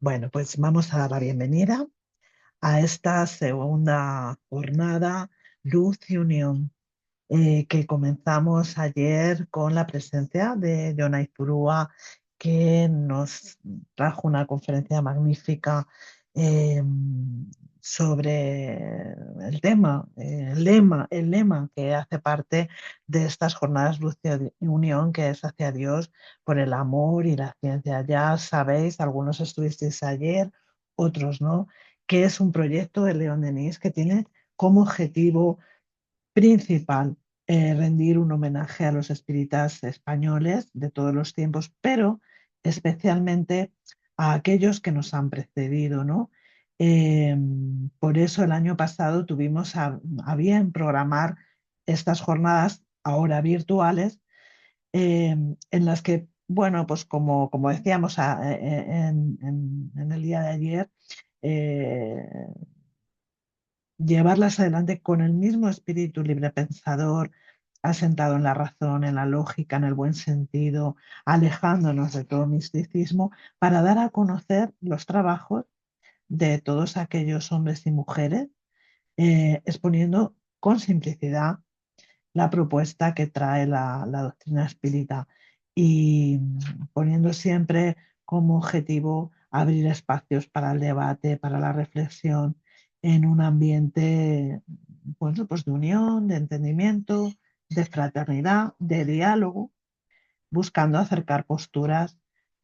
Bueno, pues vamos a dar la bienvenida a esta segunda jornada Luz y Unión, que comenzamos ayer con la presencia de Yona Izurúa, que nos trajo una conferencia magnífica eh, sobre el lema que hace parte de estas jornadas Luz y Unión, que es hacia Dios por el amor y la ciencia. Ya sabéis, algunos estuvisteis ayer, otros no, que es un proyecto de León Denis que tiene como objetivo principal rendir un homenaje a los espíritas españoles de todos los tiempos, pero especialmente a aquellos que nos han precedido, ¿no? Eh, por eso el año pasado tuvimos a bien programar estas jornadas ahora virtuales, en las que, bueno, pues como decíamos en el día de ayer, eh, llevarlas adelante con el mismo espíritu librepensador, asentado en la razón, en la lógica, en el buen sentido, alejándonos de todo misticismo, para dar a conocer los trabajos de todos aquellos hombres y mujeres, exponiendo con simplicidad la propuesta que trae la doctrina espírita y poniendo siempre como objetivo abrir espacios para el debate, para la reflexión, en un ambiente, bueno, pues de unión, de entendimiento, de fraternidad, de diálogo, buscando acercar posturas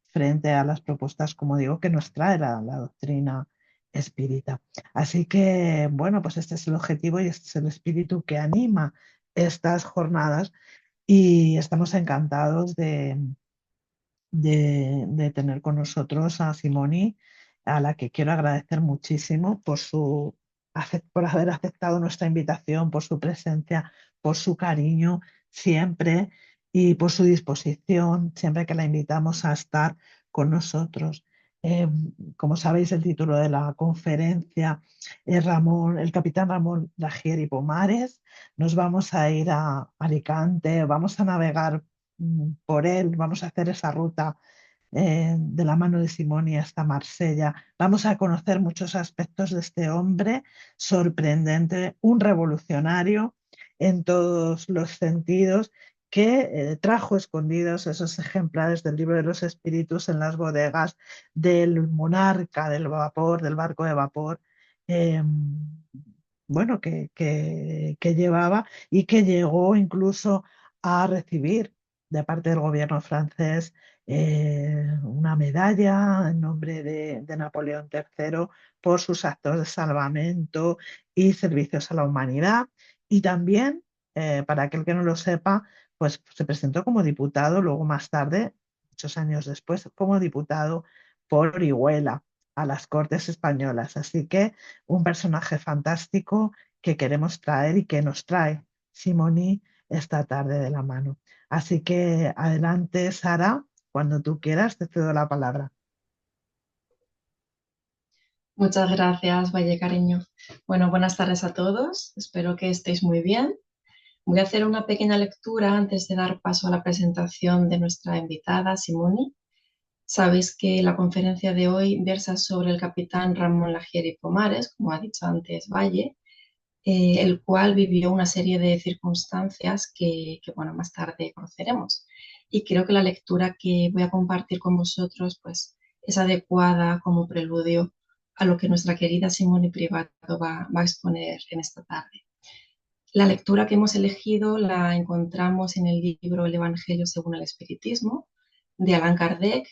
frente a las propuestas, como digo, que nos trae la doctrina espírita. Así que, bueno, pues este es el objetivo y este es el espíritu que anima estas jornadas, y estamos encantados de tener con nosotros a Simoni, a la que quiero agradecer muchísimo por haber aceptado nuestra invitación, por su presencia, por su cariño siempre y por su disposición siempre que la invitamos a estar con nosotros. Eh, Como sabéis, el título de la conferencia es el capitán Ramón Lagier y Pomares. Nos vamos a ir a Alicante, vamos a navegar por él, vamos a hacer esa ruta de la mano de Simoni hasta Marsella. Vamos a conocer muchos aspectos de este hombre sorprendente, un revolucionario en todos los sentidos, que trajo escondidos esos ejemplares del libro de los espíritus en las bodegas del monarca del vapor, del barco de vapor. eh, bueno, que llevaba y que llegó incluso a recibir de parte del gobierno francés una medalla en nombre de Napoleón III por sus actos de salvamento y servicios a la humanidad. Y también, para aquel que no lo sepa, pues se presentó como diputado, luego más tarde, muchos años después, como diputado por Orihuela a las Cortes Españolas. Así que un personaje fantástico que queremos traer y que nos trae Simoni esta tarde de la mano. Así que adelante, Sara, cuando tú quieras, te cedo la palabra. Muchas gracias, Valle Cariño. Bueno, buenas tardes a todos. Espero que estéis muy bien. Voy a hacer una pequeña lectura antes de dar paso a la presentación de nuestra invitada, Simoni. Sabéis que la conferencia de hoy versa sobre el capitán Ramón Lagieri Pomares, como ha dicho antes Valle, el cual vivió una serie de circunstancias que, bueno, más tarde conoceremos. Y creo que la lectura que voy a compartir con vosotros pues, es adecuada como preludio a lo que nuestra querida Simone Privato va a exponer en esta tarde. La lectura que hemos elegido la encontramos en el libro El Evangelio según el Espiritismo de Allan Kardec.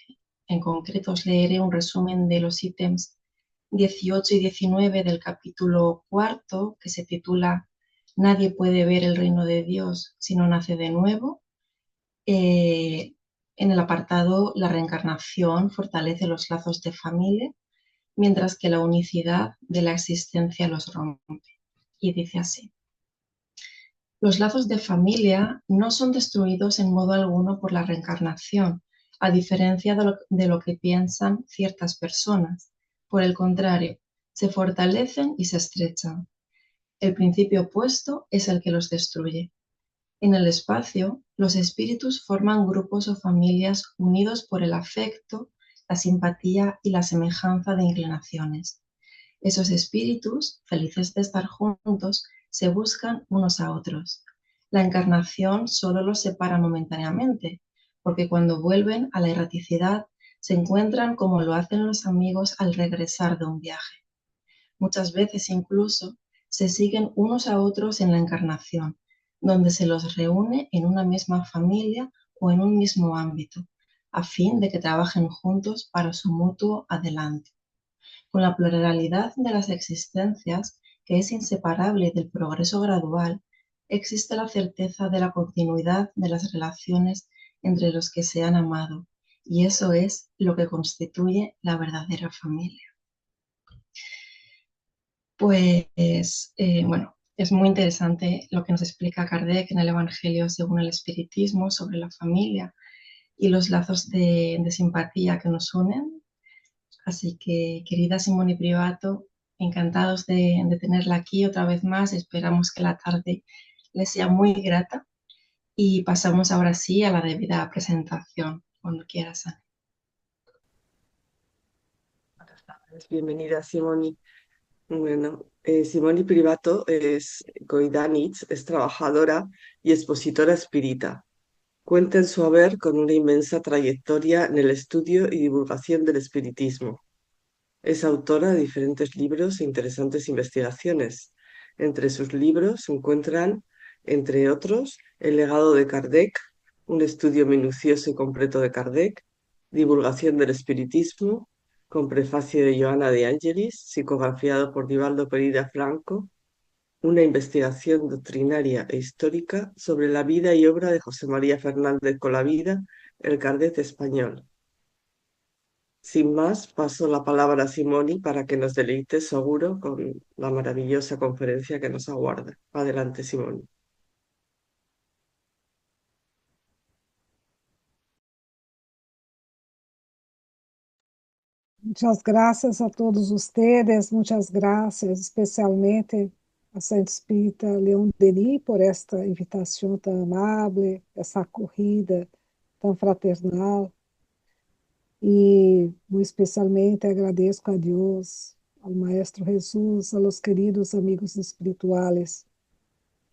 En concreto os leeré un resumen de los ítems 18 y 19 del capítulo cuarto, que se titula Nadie puede ver el reino de Dios si no nace de nuevo. En el apartado La reencarnación fortalece los lazos de familia, mientras que la unicidad de la existencia los rompe. Y dice así. Los lazos de familia no son destruidos en modo alguno por la reencarnación, a diferencia de lo que piensan ciertas personas. Por el contrario, se fortalecen y se estrechan. El principio opuesto es el que los destruye. En el espacio, los espíritus forman grupos o familias unidos por el afecto la simpatía y la semejanza de inclinaciones. Esos espíritus, felices de estar juntos, se buscan unos a otros. La encarnación solo los separa momentáneamente, porque cuando vuelven a la erraticidad se encuentran como lo hacen los amigos al regresar de un viaje. Muchas veces incluso se siguen unos a otros en la encarnación, donde se los reúne en una misma familia o en un mismo ámbito, a fin de que trabajen juntos para su mutuo adelante. Con la pluralidad de las existencias, que es inseparable del progreso gradual, existe la certeza de la continuidad de las relaciones entre los que se han amado, y eso es lo que constituye la verdadera familia. Bueno, es muy interesante lo que nos explica Kardec en el Evangelio según el Espiritismo sobre la familia y los lazos de simpatía que nos unen. Así que, querida Simone Privato, encantados de tenerla aquí otra vez más. Esperamos que la tarde les sea muy grata y pasamos ahora sí a la debida presentación, cuando quieras, Ana. Buenas tardes, bienvenida, Simone. Bueno, Simone Privato es Goidanitz, es trabajadora y expositora espírita. Cuenta en su haber con una inmensa trayectoria en el estudio y divulgación del espiritismo. Es autora de diferentes libros e interesantes investigaciones. Entre sus libros se encuentran, entre otros, El legado de Kardec, un estudio minucioso y completo de Kardec, Divulgación del espiritismo, con prefacio de Joana de Angelis, psicografiado por Divaldo Pereira Franco, una investigación doctrinaria e histórica sobre la vida y obra de José María Fernández Colavida, el Kardec español. Sin más, paso la palabra a Simoni para que nos deleite seguro con la maravillosa conferencia que nos aguarda. Adelante, Simoni. Muchas gracias a todos ustedes, muchas gracias especialmente a Santo Espírita Leon Denis por esta invitação tão amável, essa acolhida tão fraternal. E muito especialmente agradeço a Deus, ao Maestro Jesus, a los queridos amigos espirituales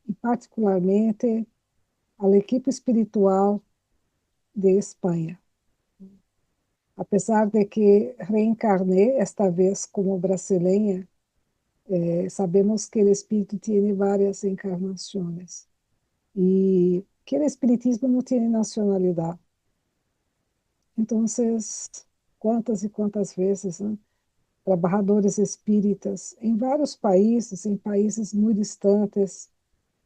e particularmente à equipe espiritual de Espanha. Apesar de que reencarnei esta vez como brasileña, sabemos que o espírito tem várias encarnações e que o espiritismo não tem nacionalidade. Então, quantas e quantas vezes, né, trabalhadores espíritas em vários países, em países muito distantes,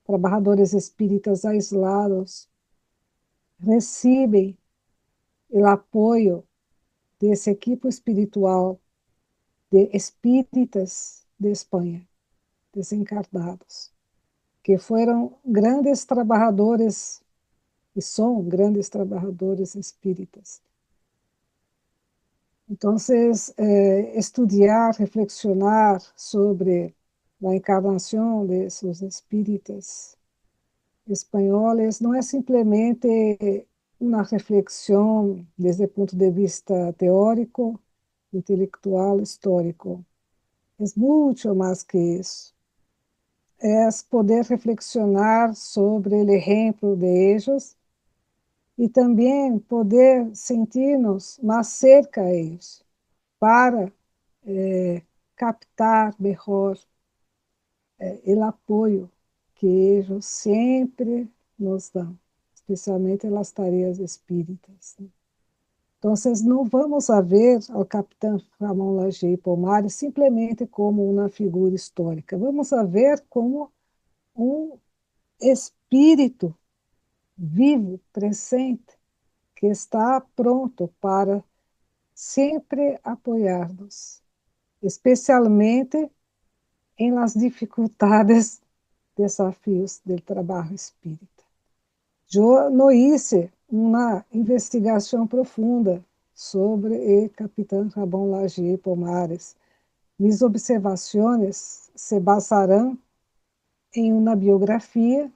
trabalhadores espíritas aislados, recebem o apoio desse equipo espiritual de espíritas de Espanha, desencarnados, que foram grandes trabalhadores e são grandes trabalhadores espíritas. Então, estudar, reflexionar sobre a encarnação de seus espíritas espanhóis não é simplesmente uma reflexão desde o ponto de vista teórico, intelectual, histórico. É muito mais que isso. É poder reflexionar sobre o exemplo de eles e também poder sentir-nos mais cerca a eles, para captar melhor o apoio que eles sempre nos dão, especialmente nas tarefas espíritas. Então, não vamos a ver ao capitão Ramon Lager Pomares simplesmente como uma figura histórica, vamos a ver como um espírito vivo, presente, que está pronto para sempre apoiar-nos, especialmente em las dificuldades, desafios do trabalho espírita. Eu não hice uma investigação profunda sobre o capitão Ramon Lager Pomares. Minhas observações se basarão em uma biografia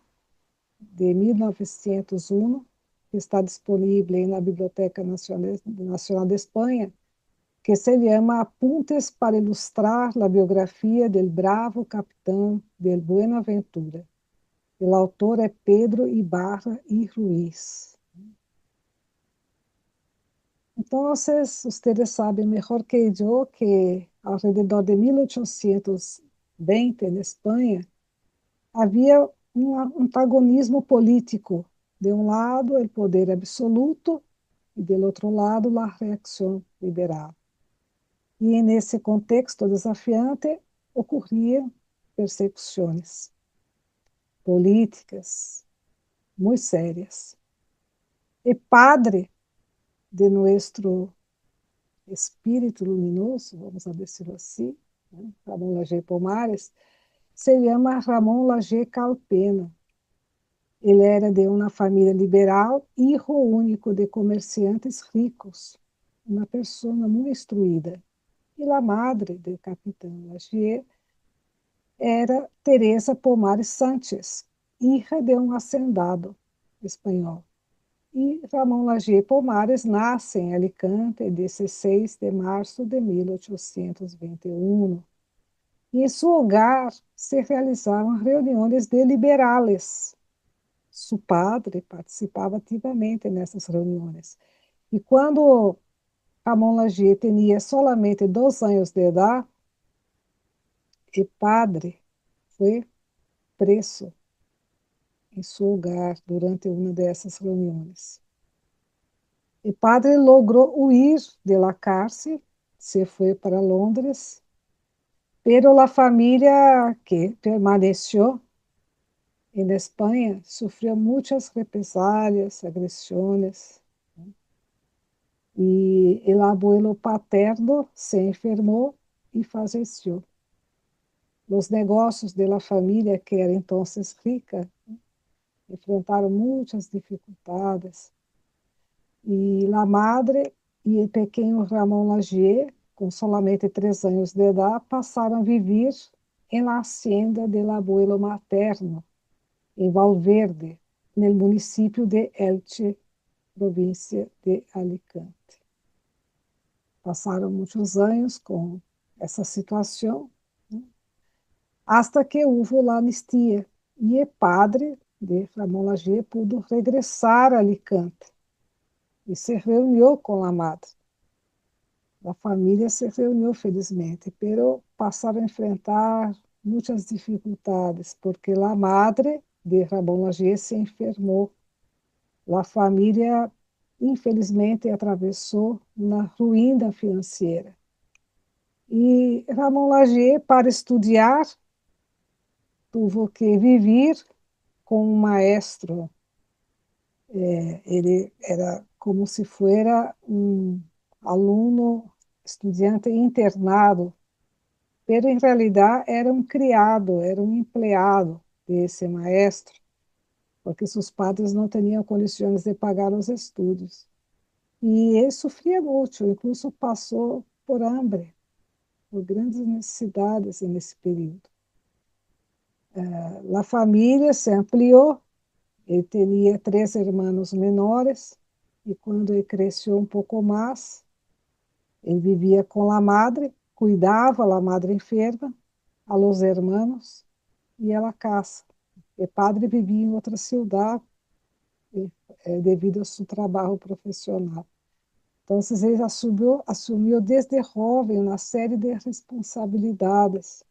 de 1901, que está disponível na Biblioteca Nacional de Espanha, que se llama Apuntes para ilustrar la biografía del bravo capitán del Buenaventura. El autor é Pedro Ibarra y Ruiz. Entonces, ustedes saben mejor que yo que alrededor de 1820 en Espanha havia um antagonismo político. De um lado, o poder absoluto e, do outro lado, a reação liberal. E, nesse contexto desafiante, ocorriam persecuções políticas muito sérias. E padre de nosso espírito luminoso, vamos a decirlo assim, Ramón Lagué Pomares, se chama Ramón Lagué Calpena. Ele era de uma família liberal, filho único de comerciantes ricos, uma pessoa muito instruída. E a madre do capitão Lagué era Teresa Pomares Sánchez, hija de um hacendado espanhol. E Ramón Lagué Pomares nasce em Alicante, 16 de março de 1821. E em seu hogar se realizavam reuniões de liberales. Seu padre participava ativamente nessas reuniões. E quando Ramón Lagué tinha solamente 2 anos de idade, o padre foi preso em seu hogar durante uma dessas reuniões. O padre logrou huir de la cárcel, se foi para Londres, pero a família que permaneceu em Espanha sofreu muitas represálias, agressões. E o abuelo paterno se enfermou e faleceu. Os negócios da família, que era então rica, enfrentaram muitas dificuldades. E a madre e o pequeno Ramón Lagué, com somente 3 anos de idade, passaram a viver em la hacienda del abuelo materno, em Valverde, no município de Elche, província de Alicante. Passaram muitos anos com essa situação, hasta que houve a anistia e o padre de Ramón Lagué pudo regressar a Alicante e se reuniu com a madre. A família se reuniu felizmente, pero passaram a enfrentar muitas dificuldades, porque a madre de Ramón Lagué se enfermou. A família, infelizmente, atravessou uma ruína financeira. E Ramón Lagué, para estudar, teve que viver com um maestro. Ele era como se fosse um aluno, estudante internado, pero em realidade era um criado, era um empleado desse maestro, porque seus padres não tinham condições de pagar os estudos. E ele sofria muito, incluso passou por hambre, por grandes necessidades nesse período. A família se ampliou, ele tinha 3 irmãos menores, e quando ele cresceu um pouco mais, ele vivia com a madre, cuidava da madre enferma, a los irmãos e a casa. O padre vivia em outra cidade, devido ao seu trabalho profissional. Então, ele assumiu desde jovem uma série de responsabilidades.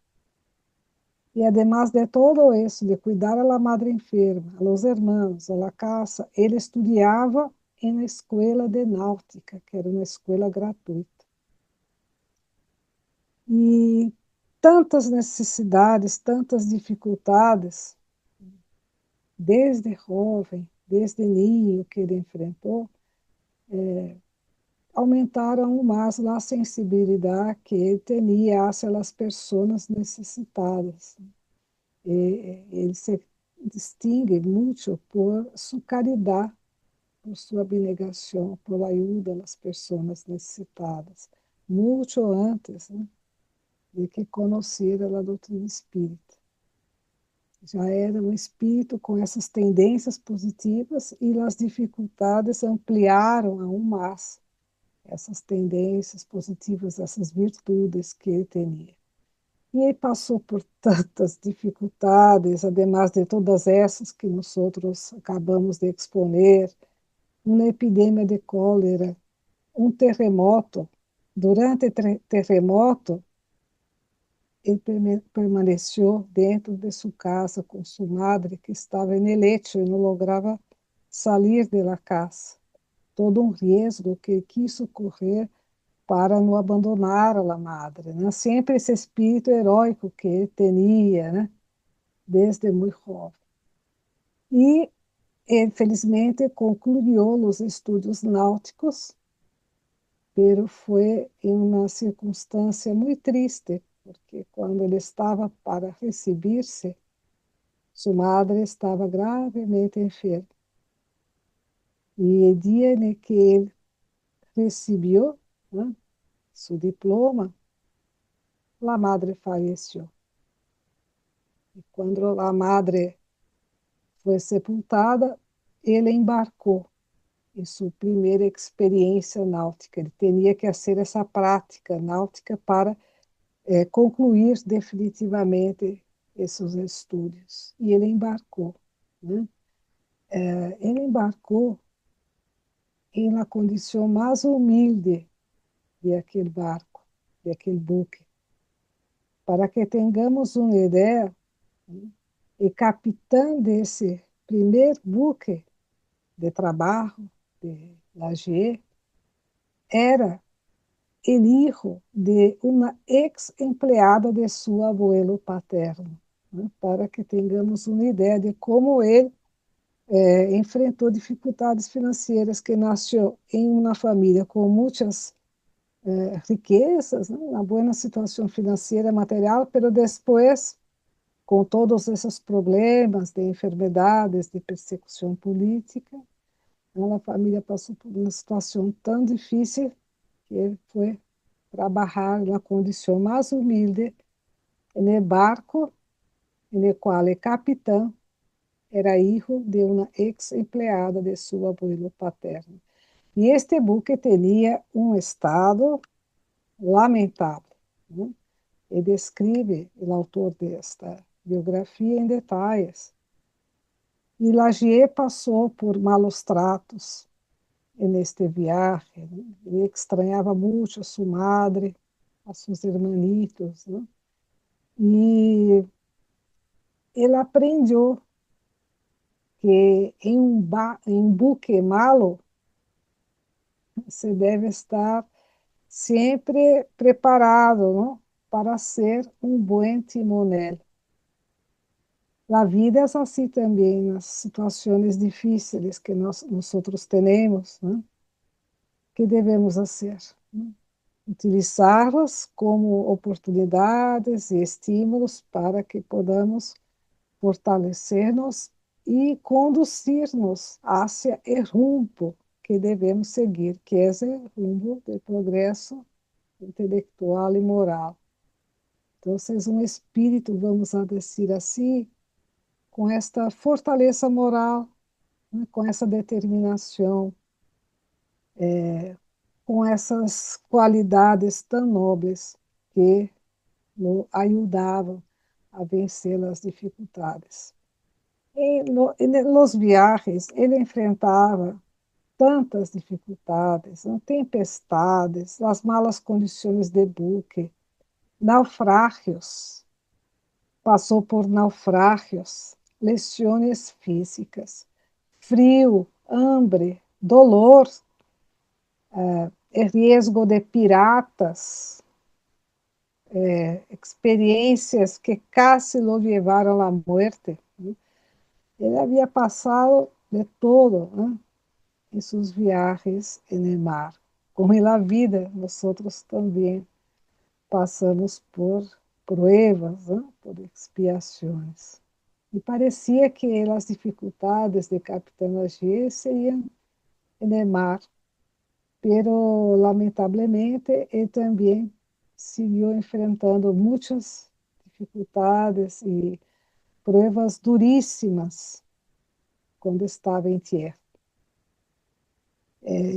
E, además de todo isso, de cuidar da madre enferma, a los irmãos, a la casa, ele estudava em uma escola de náutica, que era uma escola gratuita. E tantas necessidades, tantas dificuldades, desde jovem, desde ninho que ele enfrentou, aumentaram mais a sensibilidade que ele tinha hacia as pessoas necessitadas. Ele se distingue muito por sua caridade, por sua abnegação, por ajuda às pessoas necessitadas, muito antes, de que conhecer a doutrina espírita. Já era um espírito com essas tendências positivas e as dificuldades ampliaram aún mais essas tendências positivas, essas virtudes que ele tinha. E ele passou por tantas dificuldades, además de todas essas que nós outros acabamos de exponer, uma epidemia de cólera, um terremoto. Durante o terremoto, ele permaneceu dentro de sua casa com sua madre, que estava em lecho e não lograva sair da casa. Todo um risco que quis correr para não abandonar a madre, né? Sempre esse espírito heróico que ele tinha, né? Desde muito jovem. E, felizmente, concluiu os estudos náuticos, mas foi em uma circunstância muito triste, porque quando ele estava para receber-se, sua madre estava gravemente enferma. E o dia em que ele recebeu, né, seu diploma, a madre faleceu. E quando a madre foi sepultada, ele embarcou em sua primeira experiência náutica. Ele tinha que fazer essa prática náutica para concluir definitivamente esses estudos. E ele embarcou. Né? Ele embarcou em uma condição mais humilde de aquele barco, de aquele buque. Para que tenhamos uma ideia, né? O capitão desse primeiro buque de trabalho de Lagier era el hijo de uma ex-empleada de seu abuelo paterno, né? Para que tenhamos uma ideia de como ele enfrentou dificuldades financeiras, que nasceu em uma família com muitas riquezas, né? Uma boa situação financeira, material, mas depois, com todos esses problemas de enfermidades, de persecução política, a família passou por uma situação tão difícil que ele foi trabalhar na condição mais humilde no barco, no qual o capitão era filho de uma ex-empleada de seu abuelo paterno. E este buque tinha um estado lamentável, né? E descreve o autor desta biografia em detalhes. E Lagier passou por malos tratos neste viagem, né? Ele estranhava muito a sua madre, a seus hermanitos, né? E ele aprendeu que em um buque malo você deve estar sempre preparado, não? Para ser um bom timonel. A vida é assim também, nas situações difíceis que nós temos, né? Que devemos fazer? Né? Utilizá-las como oportunidades e estímulos para que podamos fortalecer-nos e conduzir-nos hacia o rumbo que devemos seguir, que é o rumbo do progresso intelectual e moral. Então, um espírito, vamos a dizer assim, com esta fortaleza moral, né, com essa determinação, com essas qualidades tão nobres que o ajudavam a vencer as dificuldades. Nos viagens, ele enfrentava tantas dificuldades, tempestades, as malas condições de buque, naufrágios, passou por naufrágios, lesões físicas, frio, hambre, dolor, risco de piratas, experiências que quase lo levaram à morte. Ele havia passado de todo, né, em suas viagens no mar. Como na vida, nós outros também passamos por pruebas, né, por expiações. E parecia que as dificuldades de Capitão Lagier seriam no mar, pero lamentavelmente ele também seguiu enfrentando muitas dificuldades e pruebas duríssimas quando estava em tierra.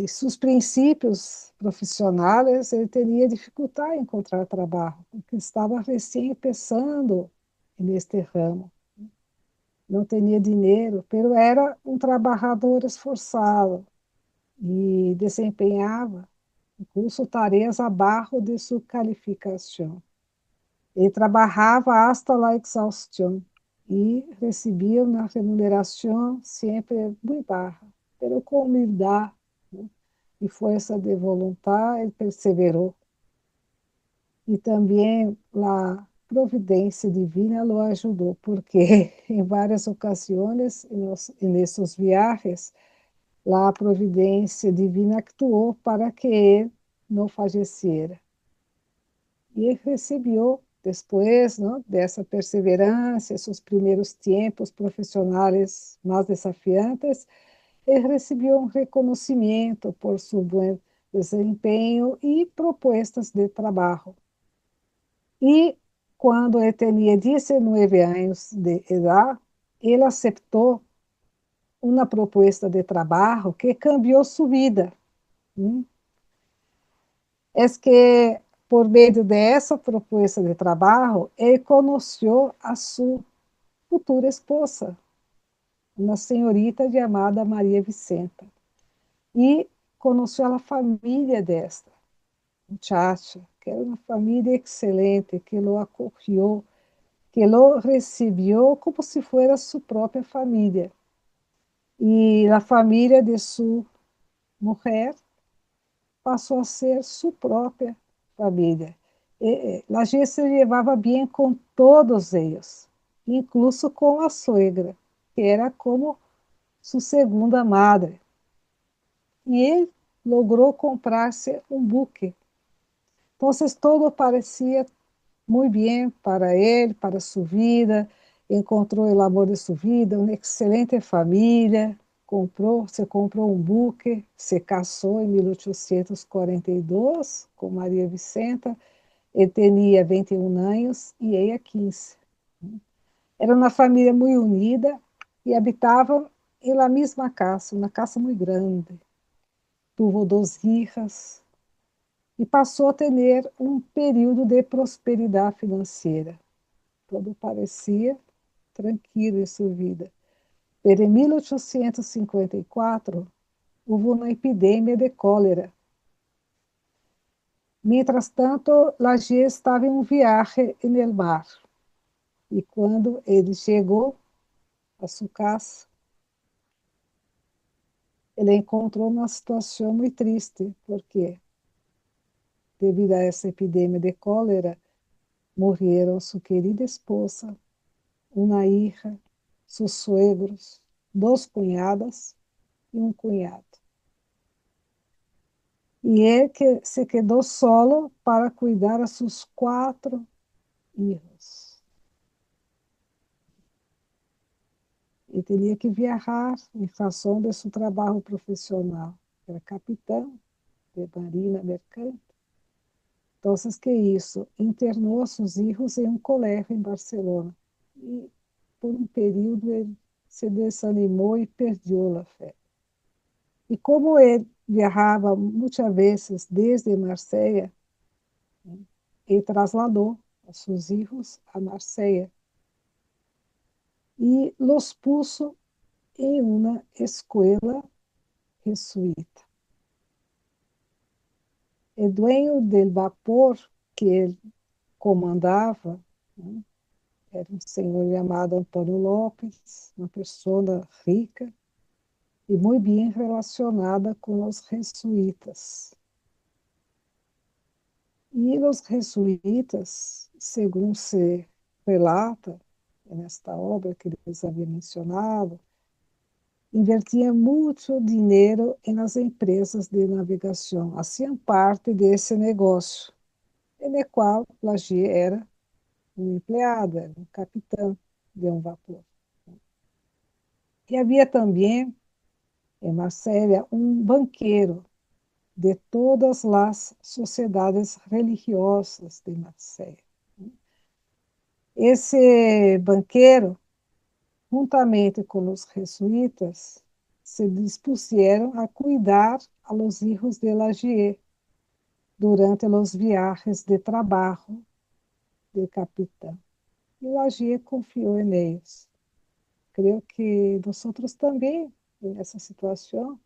Sus princípios profissionais, ele teria dificuldade em encontrar trabalho, porque estava recém começando neste ramo. Não tinha dinheiro, mas era um trabalhador esforçado e desempenhava incluso tarefas abaixo de sua qualificação. Ele trabalhava hasta la exaustão e recebia uma remuneração sempre muito baixa, mas com humildade, né? E força de vontade, ele perseverou. E também a providência divina o ajudou, porque em várias ocasiões, nesses viagens, a providência divina actuou para que ele não falecera. E ele recebeu, depois, né, dessa perseverança, seus primeiros tempos profissionais mais desafiantes, ele recebeu um reconhecimento por seu bom desempenho e propostas de trabalho. E quando ele tinha 19 anos de idade, ele aceitou uma proposta de trabalho que cambiou sua vida. É que, por meio dessa proposta de trabalho, ele conheceu a sua futura esposa, uma senhorita chamada Maria Vicenta. E conheceu a família desta muchacha, que era uma família excelente, que o acolheu, que lo recebeu como se fosse sua própria família. E a família de sua mulher passou a ser sua própria família. A gente se levava bem com todos eles, incluso com a sogra, que era como sua segunda madre. E ele logrou comprar-se um buque. Então, todo parecia muito bem para ele, para sua vida. Encontrou o amor de sua vida, uma excelente família. Se comprou um buque, se casou em 1842 com Maria Vicenta. Ele tinha 21 anos e ela 15. Era uma família muito unida e habitavam na mesma casa, uma casa muito grande. Tuvo 2 filhas e passou a ter um período de prosperidade financeira. Tudo parecia tranquilo em sua vida. Pero em 1854, houve uma epidemia de cólera. Mientras tanto, Lagier estava em um viagem no mar. E quando ele chegou a sua casa, ele encontrou uma situação muito triste, porque, devido a essa epidemia de cólera, morreram sua querida esposa, uma hija, seus suegros, 2 cunhadas e um cunhado. E ele que se quedou solo para cuidar de seus 4 filhos. E teria que viajar em razão de seu trabalho profissional. Era capitão de marina mercante. Então, que isso? Internou seus filhos em um colégio em Barcelona. E, por um período, ele se desanimou e perdeu a fé. E como ele viajava muitas vezes desde Marseille, ele trasladou a seus filhos a Marseille e los puso em uma escola jesuíta. O dueño del vapor que ele comandava, né, era um senhor chamado Antônio Lopes, uma pessoa rica e muito bem relacionada com os jesuítas. E os jesuítas, segundo se relata nesta obra que eles haviam mencionado, invertiam muito dinheiro nas empresas de navegação, faziam parte desse negócio, no qual Lagier era um empregado, era um capitão de um vapor. E havia também, em Marselha, um banqueiro de todas as sociedades religiosas de Marselha. Esse banqueiro, juntamente com os jesuítas, se dispuseram a cuidar a los hijos de Lagier durante los viajes de trabajo del capitán. Y Lagier confió en ellos. Creo que nosotros también, en esa situación,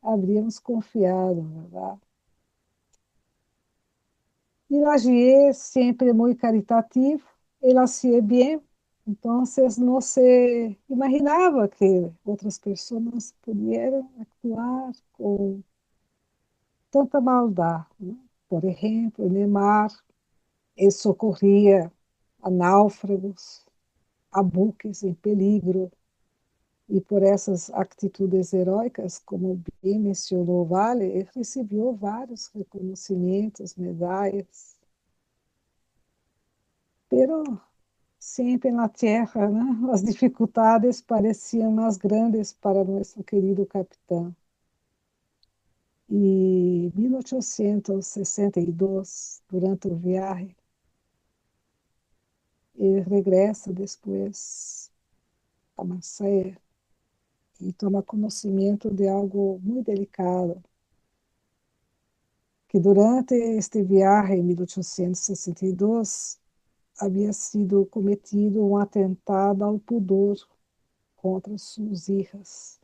habríamos confiado, ¿verdad? Y Lagier, siempre muy caritativo, él hacía bien, entonces no se imaginaba que outras pessoas pudieran actuar com tanta maldade, né? Por exemplo, en el mar, ele socorria a náufragos, a buques em peligro, e por essas atitudes heróicas, como bem mencionou Vale, ele recebeu vários reconhecimentos, medalhas, pero sempre na terra, né, as dificuldades pareciam mais grandes para nosso querido capitão. E em 1862, durante o viagem, ele regressa depois a Marseille e toma conhecimento de algo muito delicado, que durante este viagem, em 1862, havia sido cometido um atentado ao pudor contra suas filhas.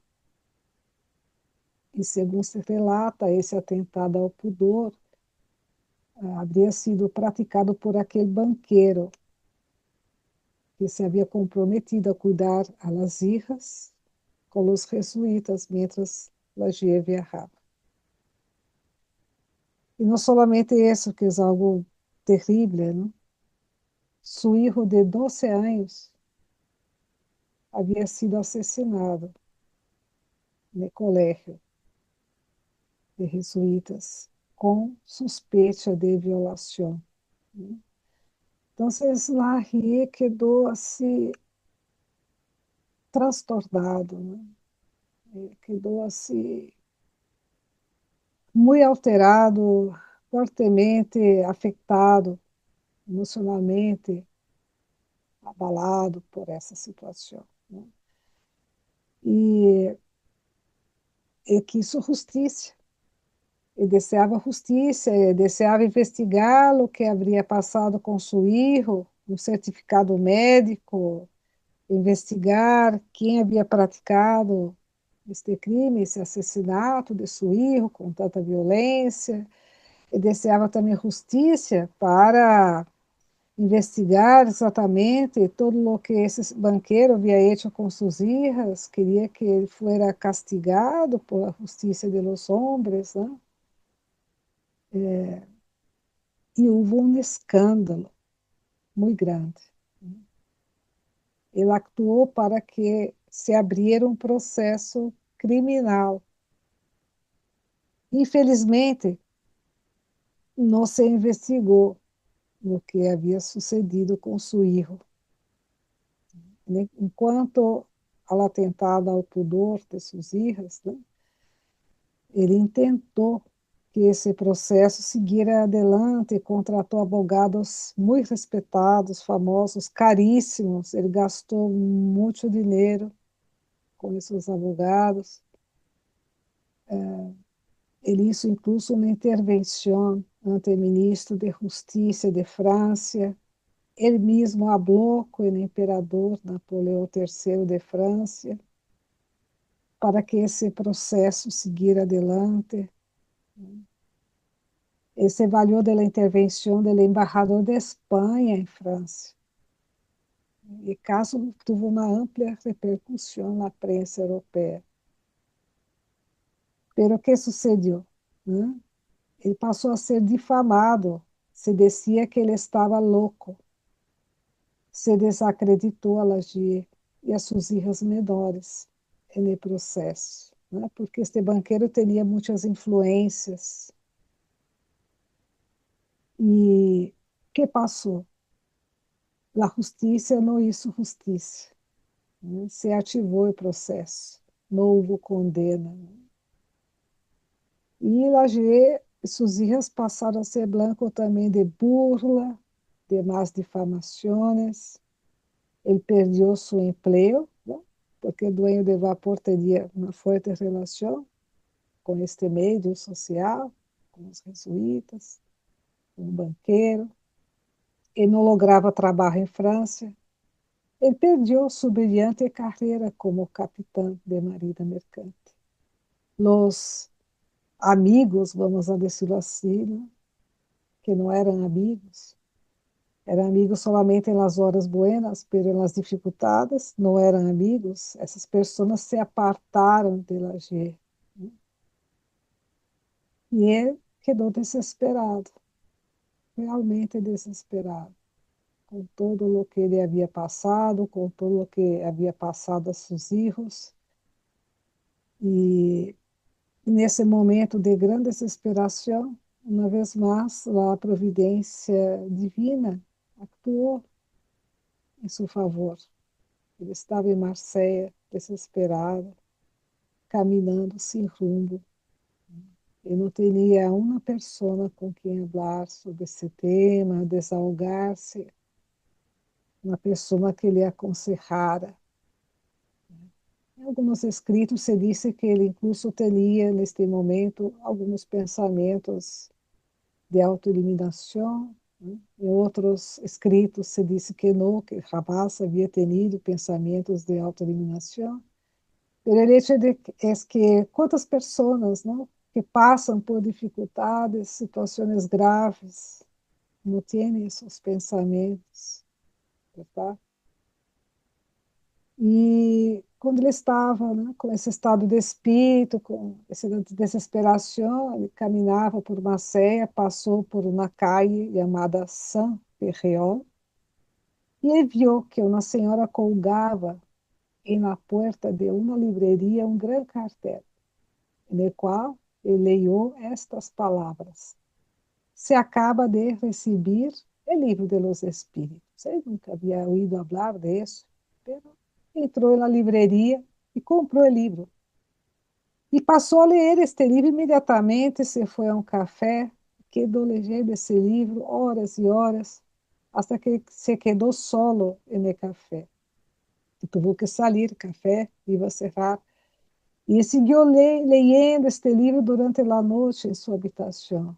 E segundo se relata, esse atentado ao pudor havia sido praticado por aquele banqueiro que se havia comprometido a cuidar a las hijas com os jesuítas mientras Lagier viajava. E não somente isso, que é algo terrível, né? Su hijo de 12 anos havia sido assassinado no colégio de jesuítas com suspeita de violação. Então, Lagier quedou assim transtornado, né? Quedou assim muito alterado, fortemente afetado emocionalmente, abalado por essa situação, né? E quis justiça, e desejava justiça, e desejava investigar o que haveria passado com seu filho, um certificado médico, investigar quem havia praticado este crime, esse assassinato de seu filho com tanta violência, e desejava também justiça para investigar exatamente todo o que esse banqueiro havia feito com suas filhas, queria que ele fosse castigado por a justiça de los hombres, né? E houve um escândalo muito grande. Ele actuou para que se abrisse um processo criminal. Infelizmente, não se investigou no que havia sucedido com seu filho. Enquanto ao atentado ao pudor de suas filhas, né, ele tentou que esse processo seguira adelante, contratou advogados muito respeitados, famosos, caríssimos. Ele gastou muito dinheiro com esses advogados. Ele hizo incluso uma intervenção ante o ministro de Justiça de França. Ele mesmo falou com o imperador Napoleão III de França para que esse processo seguir adelante. Ele se valeu da intervenção do embaixador de Espanha em França. E o caso teve uma ampla repercussão na prensa europeia. Pero o que sucedeu? Ele passou a ser difamado. Se dizia que ele estava louco. Se desacreditou a Lagier e a suas filhas menores no processo, né? Porque este banqueiro tinha muitas influências. E o que passou? A justiça não hizo justiça, né? Se ativou o processo, não houve condena, né? E Lagier e suas filhas passaram a ser blanco também de burla, de más difamações. Ele perdeu seu emprego, né? Porque o dueño de vapor teria uma forte relação. com este meio social, com os jesuítas, um banqueiro. Ele não lograva trabalho em França. Ele perdeu sua brilhante carreira como capitão de marina mercante. Os amigos, vamos a decirlo assim, né, que não eram amigos solamente nas horas buenas, pero nas dificuldades não eram amigos. Essas pessoas se apartaram de Lager. Né? E ele quedou desesperado, realmente desesperado, com todo o que ele havia passado, com todo o que havia passado a seus filhos. E nesse momento de grande desesperação, uma vez mais, a providência divina actuou em seu favor. Ele estava em Marseille, desesperado, caminhando sem rumo. Ele não tinha uma pessoa com quem falar sobre esse tema, desahogar-se, uma pessoa que lhe aconselhara. Em alguns escritos se disse que ele incluso tinha, neste momento, alguns pensamentos de autoeliminação. Né? Em outros escritos se disse que não, que jamais havia tenido pensamentos de autoeliminação. Pero el hecho es que quantas pessoas, ¿no?, que passam por dificuldades, situações graves, não têm esses pensamentos, verdade? E quando ele estava, né, com esse estado de espírito, com essa desesperação, ele caminhava por Marseille, passou por uma calle chamada Saint-Péréol, e ele viu que uma senhora colgava na porta de uma livraria um grande cartel, no qual ele leu estas palavras: se acaba de receber o livro de los Espíritos. Ele nunca havia ouído falar disso, mas entrou na livraria e comprou o livro. E passou a ler este livro imediatamente, se foi a um café, quedou lendo esse livro horas e horas, até que se quedou solo no café. E teve que sair, o café ia cerrar. E seguiu lendo este livro durante a noite em sua habitação.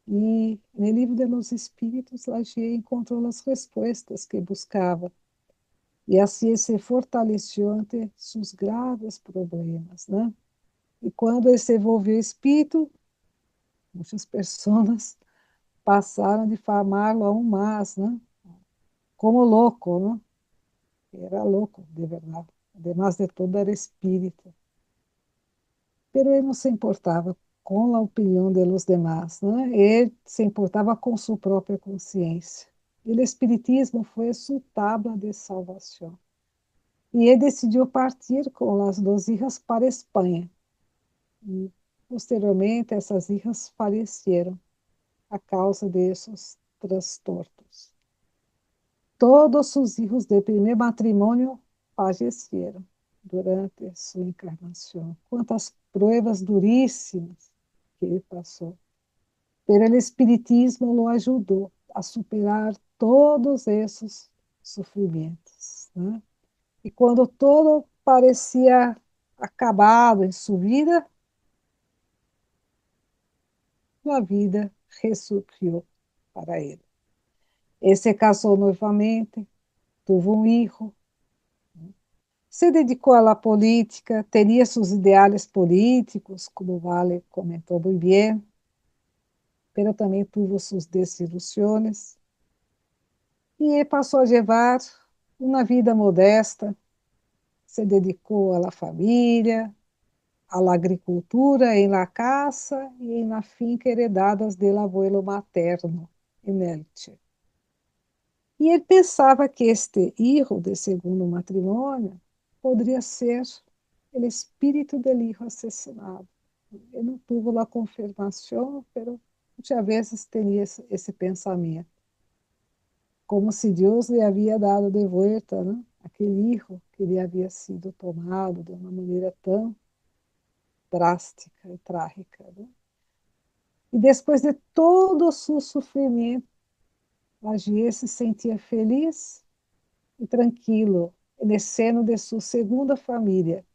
E no livro de los Espíritos, Lagier encontrou as respostas que buscava. E assim se fortaleceu ante seus graves problemas, né? E quando ele se envolveu espírito, muitas pessoas passaram de famá-lo aún mais, né? Como louco, né? Era louco, de verdade. Además de tudo, era espírito. Pero ele não se importava com a opinião de los demás, né? Ele se importava com sua própria consciência. E o espiritismo foi sua tábua de salvação. E ele decidiu partir com as duas filhas para a Espanha. E, posteriormente, essas filhas faleceram a causa desses transtornos. Todos os filhos do primeiro matrimônio faleceram durante sua encarnação. Quantas provas duríssimas que ele passou. Pero o Espiritismo o ajudou a superar todos esses sofrimentos, né? E quando todo parecia acabado em sua vida, a vida ressurgiu para ele. Ele se casou novamente, teve um filho, se dedicou à política, teria seus ideais políticos, como Vale comentou muito bem, mas também teve suas desilusões, e ele passou a levar uma vida modesta, se dedicou à família, à agricultura, em la caça e em la finca heredadas del abuelo materno, em Elche. E ele pensava que este filho de segundo matrimônio poderia ser o espírito do filho assassinado. Ele não teve a confirmação, mas muitas vezes tinha esse pensamento, como se Deus lhe havia dado de volta, né, aquele filho que lhe havia sido tomado de uma maneira tão drástica e trágica. Né? E depois de todo o seu sofrimento, Lagier se sentia feliz e tranquilo no seno de sua segunda família,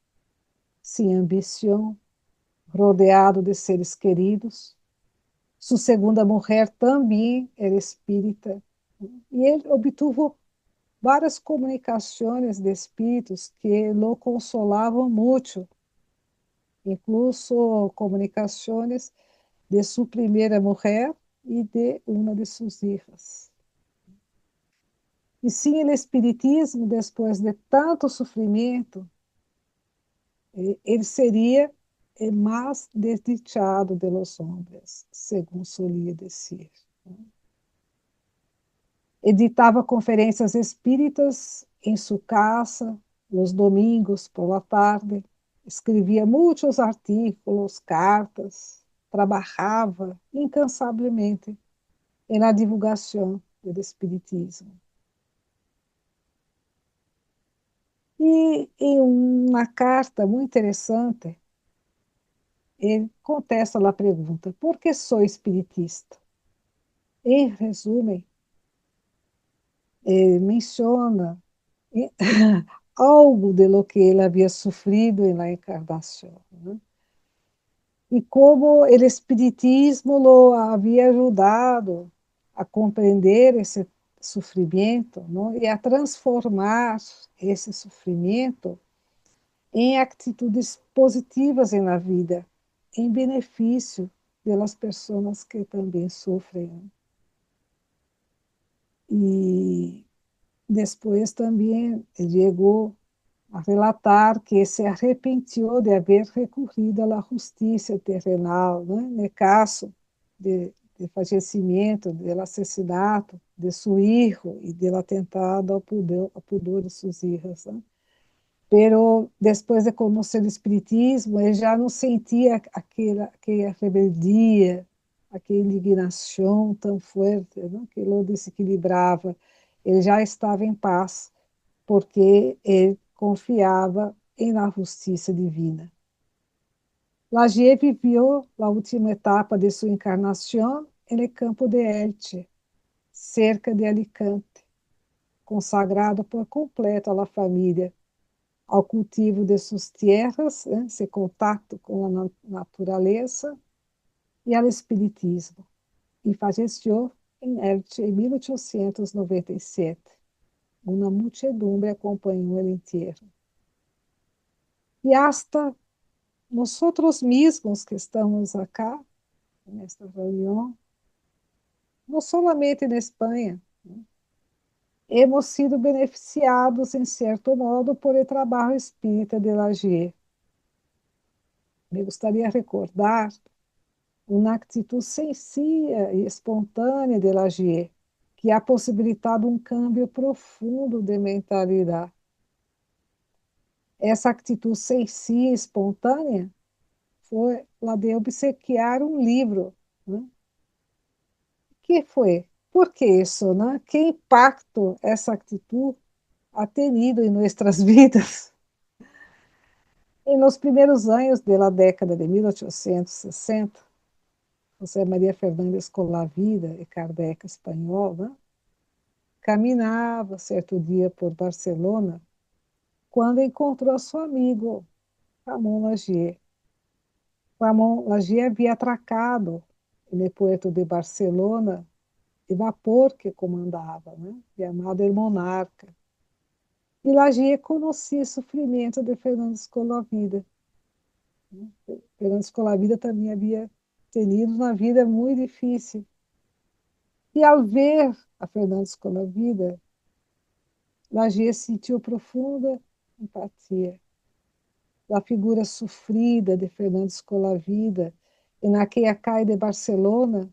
sem ambição, rodeado de seres queridos. Su segunda mujer também era espírita. E ele obtuvo várias comunicações de espíritos que lo consolavam muito, incluso comunicações de sua primeira mulher e de uma de suas filhas. E sim, o espiritismo, depois de tanto sofrimento, ele seria o mais desdichado de los hombres, segundo solia dizer. Editava conferências espíritas em sua casa, nos domingos, por la tarde. Escrevia muitos artigos, cartas. Trabalhava incansavelmente na divulgação do espiritismo. E em uma carta muito interessante, ele contesta a pergunta: por que sou espiritista? Em resumo, ele menciona algo de lo que ele havia sofrido na encarnação, né? E como o espiritismo lo havia ajudado a compreender esse sofrimento, não? E a transformar esse sofrimento em atitudes positivas na vida, em benefício das pessoas que também sofrem. E depois também chegou a relatar que se arrepentiu de haver recorrido à justiça terrenal, né? No caso de falecimento, do assassinato de seu filho e do atentado ao pudor de suas filhas, né? Pero depois de conhecer o espiritismo, ele já não sentia aquela rebeldia, aquela indignação tão forte, né? Que o desequilibrava. Ele já estava em paz, porque ele confiava na justiça divina. Lagier viveu a última etapa de sua encarnação no campo de Elche, cerca de Alicante, consagrado por completo à família, ao cultivo de suas terras, seu contato com a natureza e ao espiritismo. E faleceu em Elche em 1897. Uma multidão acompanhou ele inteiro. E hasta nós mesmos que estamos acá, nesta reunião, não somente na Espanha, hemos sido beneficiados, em certo modo, por el trabalho espírita de Lagier. Me gostaria de recordar uma atitude sencilla e espontânea de Lagier, que ha possibilitado um câmbio profundo de mentalidade. Essa atitude sencilla e espontânea foi a de obsequiar um livro, né? Que foi? Por que isso, né? Que impacto essa atitude ha tenido em nossas vidas? E nos primeiros anos da década de 1860, José Maria Fernandes Colavida e Kardec espanhol, né? Caminhava certo dia por Barcelona quando encontrou seu amigo Ramon Lagier. Ramon Lagier havia atracado no porto de Barcelona de vapor que comandava, né? Chamado El Monarca. E Lagier conhecia o sofrimento de Fernando Escolavida. Fernando Escolavida também havia tenido uma vida muito difícil. E ao ver a Fernando Escolavida, Lagier sentiu profunda empatia. A figura sofrida de Fernando Escolavida e naquela calle de Barcelona,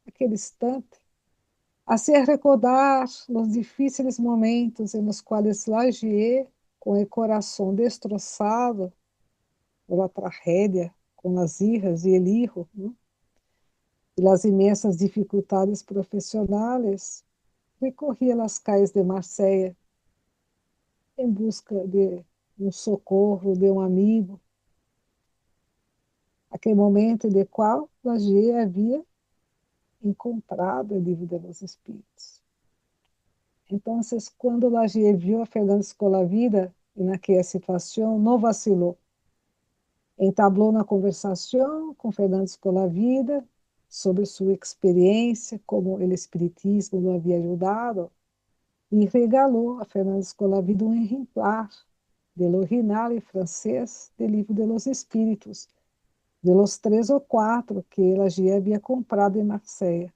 aquele instante, a se recordar os difíceis momentos nos quais Lagier, com o coração destroçado pela tragédia com as hijas e el hijo, né? E as imensas dificuldades profissionais, recorria às calles de Marseille em busca de um socorro, de um amigo. Aquele momento de qual Lagier havia encontrado o livro de los Espíritos. Então, quando Lagier viu a Fernando Escolavida naquela situação, não vacilou. entablou uma conversação com Fernando Escolavida sobre sua experiência, como o espiritismo o havia ajudado, e regalou a Fernando Escolavida um exemplar del original em francês do Livro de los Espíritos, de los 3 ou 4 que ela já havia comprado em Marseille.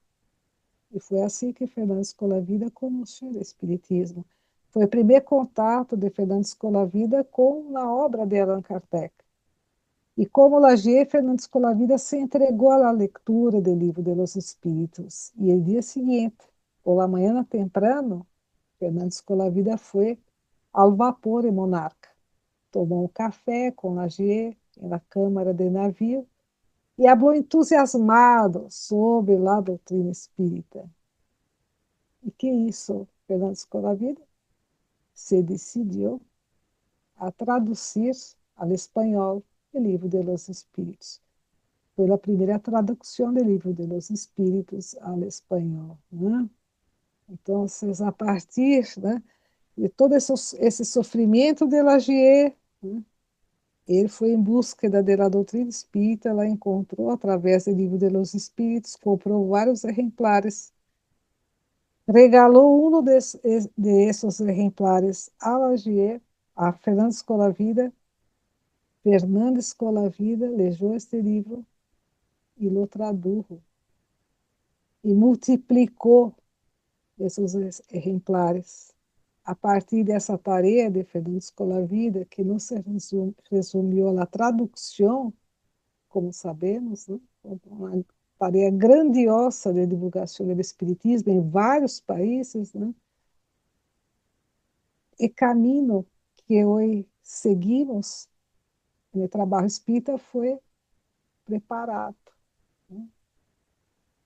E foi assim que Fernando Escolavida conheceu o Espiritismo. Foi o primeiro contato de Fernando Escolavida com a obra de Allan Kardec. E como Lagier, Fernando Escolavida se entregou à leitura do Livro de los Espíritos. E el dia seguinte, por la manhã temprano, Fernando Escolavida foi ao vapor em Monarca. Tomou um café com Lagier na câmara de navio e falou entusiasmado sobre a doutrina espírita. E que isso, Fernando Escolavida, se decidiu a traduzir ao espanhol o Livro de los Espíritos. Foi a primeira tradução do Livro de los Espíritos ao espanhol. Né? Então, a partir, né, de todo esse sofrimento de Lagier, né, ele foi em búsqueda da doutrina espírita, ela encontrou através do Livro de los Espíritos, comprou vários exemplares, regalou um desses exemplares a Lagier, a Fernando Escolavida. Fernando Escolavida leu este livro e lo tradujo e multiplicou esses exemplares. A partir dessa tarefa de Fernando Escolavida, que não se resumiu à tradução, como sabemos, né? Uma tarefa grandiosa de divulgação do Espiritismo em vários países, né? E caminho que hoje seguimos no trabalho espírita foi preparado. Né?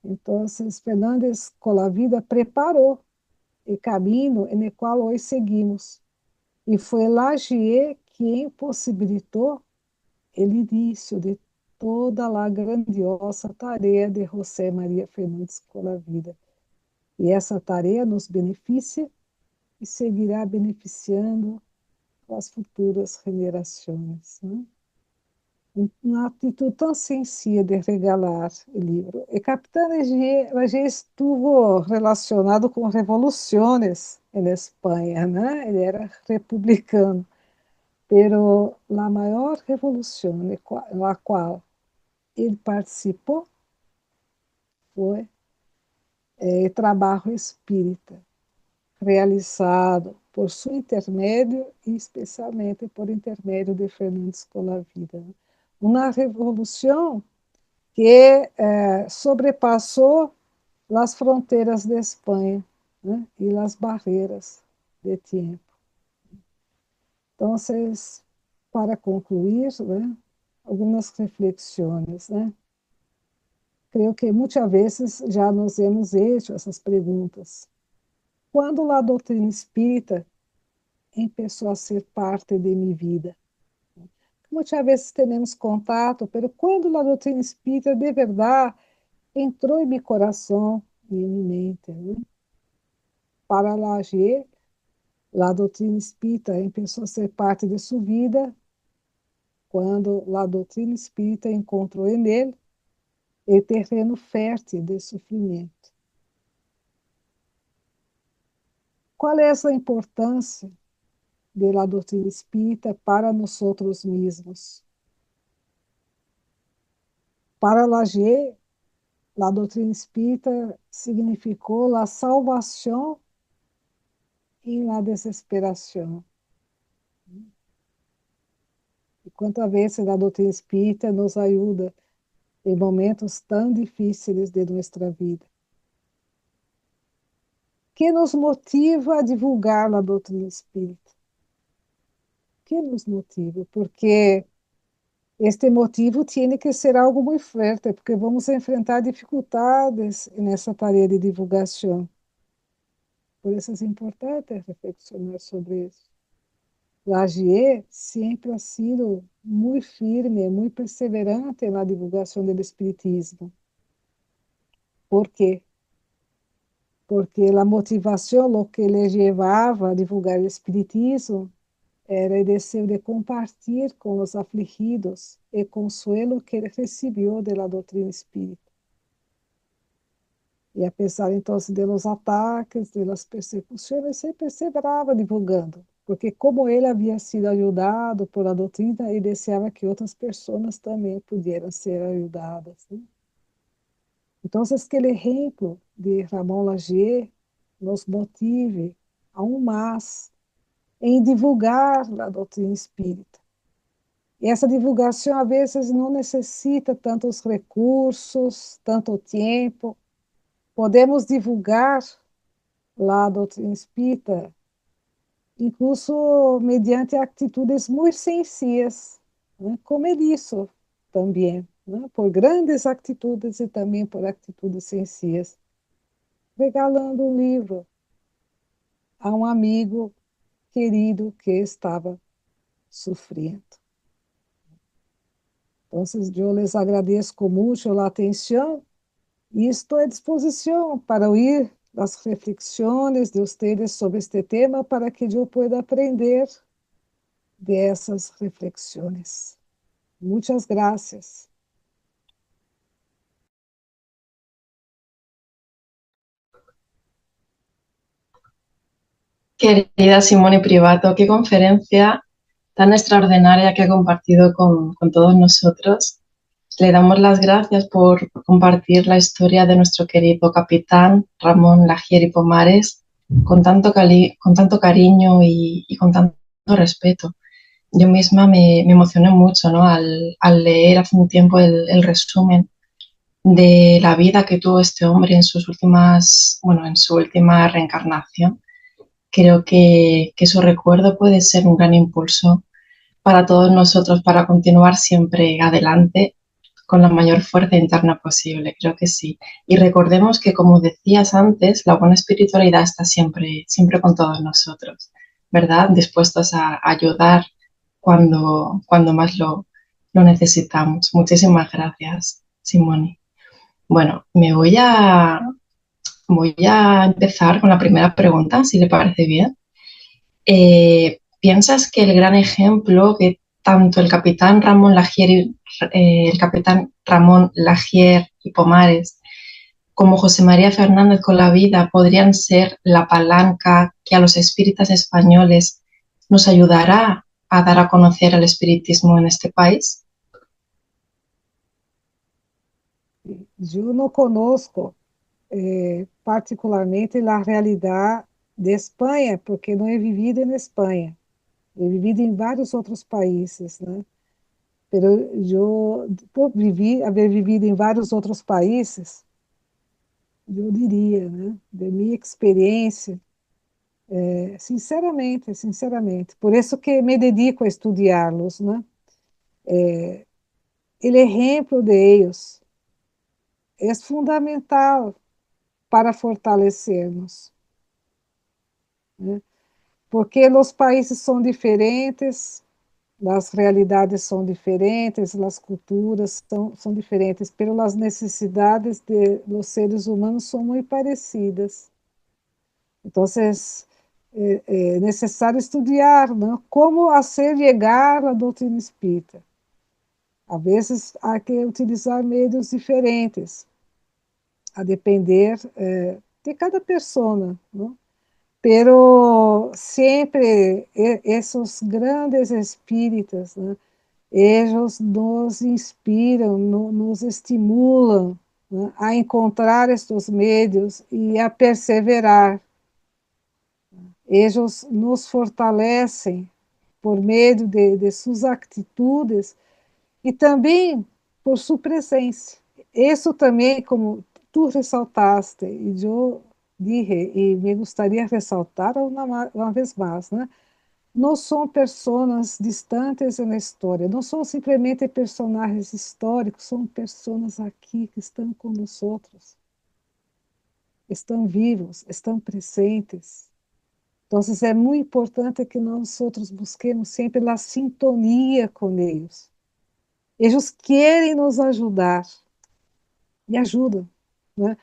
Então, Fernando Escolavida preparou o caminho no qual hoje seguimos. E foi Lagier que impossibilitou o início de toda a grandiosa tarefa de José Maria Fernandes Escolavida. E essa tarefa nos beneficia e seguirá beneficiando as futuras gerações. Né? Uma atitude tão sencilla de regalar o livro. E Capitão Lagier estuvo relacionado com revoluções em Espanha, né? Ele era republicano, pero a maior revolução na qual ele participou foi o trabalho espírita, realizado por seu intermédio e especialmente por intermédio de Fernando Escolavida. Uma revolução que sobrepassou as fronteiras de Espanha, né, e as barreiras de tempo. Então, para concluir, né, algumas reflexões. Né? Creio que muitas vezes já nos hemos hecho essas perguntas. Quando a doutrina espírita começou a ser parte de minha vida? Muitas vezes temos contato, mas quando a doutrina espírita de verdade entrou em meu coração e em minha mente, né? Para Lagier, a doutrina espírita começou a ser parte de sua vida quando a doutrina espírita encontrou nele o terreno fértil de sofrimento. Qual é a importância da doutrina espírita para nós mesmos? Para Lagier, a doutrina espírita significou a salvação em la desesperação. E quantas vezes a doutrina espírita nos ajuda em momentos tão difíceis de nossa vida. Que nos motiva a divulgar a doutrina espírita? Que nos motiva? Porque este motivo tem que ser algo muito forte, porque vamos enfrentar dificuldades nessa tarefa de divulgação. Por isso é importante reflexionar sobre isso. Lagier sempre ha sido muito firme, muito perseverante na divulgação do espiritismo. Por quê? Porque a motivação, o que lhe levava a divulgar o espiritismo, era el deseo de compartir con los afligidos el consuelo que él recibió de la doctrina espírita. E apesar, então, de los ataques, de las persecuções, sempre perseverava divulgando, porque como ele havia sido ajudado por a doutrina, ele desejava que outras pessoas também pudessem ser ajudadas, né? Então, aquele exemplo de Ramon Lagier nos motive aún mais em divulgar a doutrina espírita. E essa divulgação, às vezes, não necessita tantos recursos, tanto tempo. Podemos divulgar lá a doutrina espírita, incluso mediante atitudes muito sencillas, né? Como ele isso também, né? Por grandes atitudes e também por atitudes sencillas. Regalando um livro a um amigo querido que estava sofrendo. Então, eu les agradeço muito a atenção e estou à disposição para ouvir as reflexões de vocês sobre este tema para que eu pueda aprender dessas reflexões. Muitas graças. Querida Simone Privato, qué conferencia tan extraordinaria que ha compartido con todos nosotros. Le damos las gracias por compartir la historia de nuestro querido capitán Ramón Lagier y Pomares con tanto cariño y con tanto respeto. Yo misma me emocioné mucho, ¿no? al leer hace un tiempo el resumen de la vida que tuvo este hombre en en su última reencarnación. Creo que su recuerdo puede ser un gran impulso para todos nosotros para continuar siempre adelante con la mayor fuerza interna posible, creo que sí. Y recordemos que, como decías antes, la buena espiritualidad está siempre con todos nosotros, ¿verdad? Dispuestos a ayudar cuando más lo necesitamos. Muchísimas gracias, Simone. Bueno, voy a empezar con la primera pregunta, si le parece bien. ¿Piensas que el gran ejemplo que tanto el capitán Ramón Lagier y Pomares como José María Fernández con la vida podrían ser la palanca que a los espíritas españoles nos ayudará a dar a conocer el espiritismo en este país? Eu não conosco particularmente a realidade de Espanha, porque não he vivido na Espanha. He vivido em vários outros países, né? Pero eu, por haver vivido em vários outros países, eu diria, né, de minha experiência, sinceramente, por isso que me dedico a estudá-los, né? O exemplo de eles é fundamental para fortalecermos, né? Porque os países são diferentes, as realidades são diferentes, as culturas são diferentes, mas as necessidades dos seres humanos são muito parecidas. Então, é necessário estudar, né, como fazer chegar a doutrina espírita. Às vezes, há que utilizar meios diferentes, a depender de cada pessoa, né? Pero sempre esses grandes espíritas, né, eles nos inspiram, nos estimulam, né, a encontrar estes meios e a perseverar. Eles nos fortalecem por meio de suas atitudes e também por sua presença. Isso também, como tu ressaltaste, e eu dije, e me gostaria de ressaltar uma vez mais, né? Não são pessoas distantes na história, não são simplesmente personagens históricos, são pessoas aqui que estão conosco, estão vivos, estão presentes. Então, é muito importante que nós busquemos sempre a sintonia com eles. Eles querem nos ajudar e ajudam, né?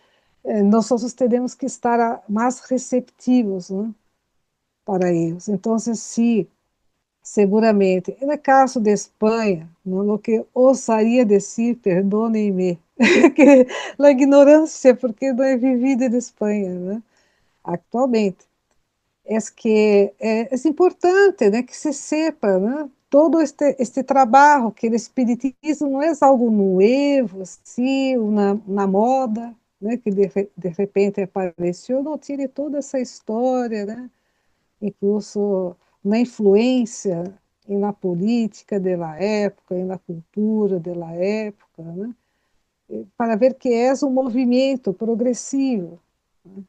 Nós temos que estar mais receptivos, né, para eles. Então, se seguramente. No caso de Espanha, lo que osaria dizer, perdonem-me, que a ignorância, porque não é vivida em Espanha, né? Atualmente. É que é importante, né, que se sepa, né, todo este trabalho, que o espiritismo não é algo novo, assim, na moda, né, que de repente apareceu, não tire toda essa história, né, incluso na influência e na política da época, e na cultura da época, né, para ver que é um movimento progressivo, né,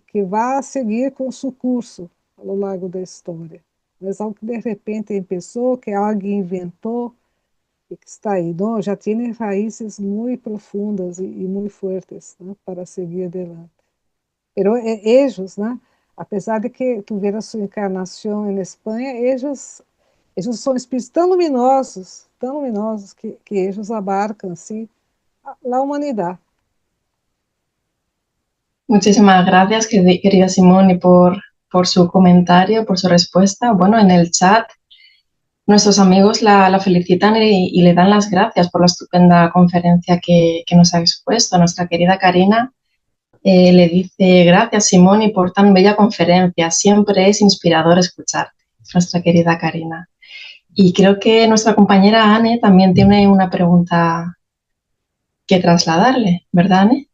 que vai seguir com seu curso ao longo da história. Mas algo que de repente empezou, que alguém inventou e que está aí, não, já tem raízes muito profundas e muito fortes, né, para seguir adelante. Pero eles, né, apesar de que tiveram sua encarnação em Espanha, eles são espíritos tão luminosos que eles abarcam assim a humanidade. Muchísimas gracias, querida Simone, por su comentario, por su respuesta. Bueno, en el chat nuestros amigos la felicitan y le dan las gracias por la estupenda conferencia que nos ha expuesto. Nuestra querida Karina le dice: gracias, Simone, por tan bella conferencia. Siempre es inspirador escucharte. Nuestra querida Karina. Y creo que nuestra compañera Anne también tiene una pregunta que trasladarle, ¿verdad, Anne?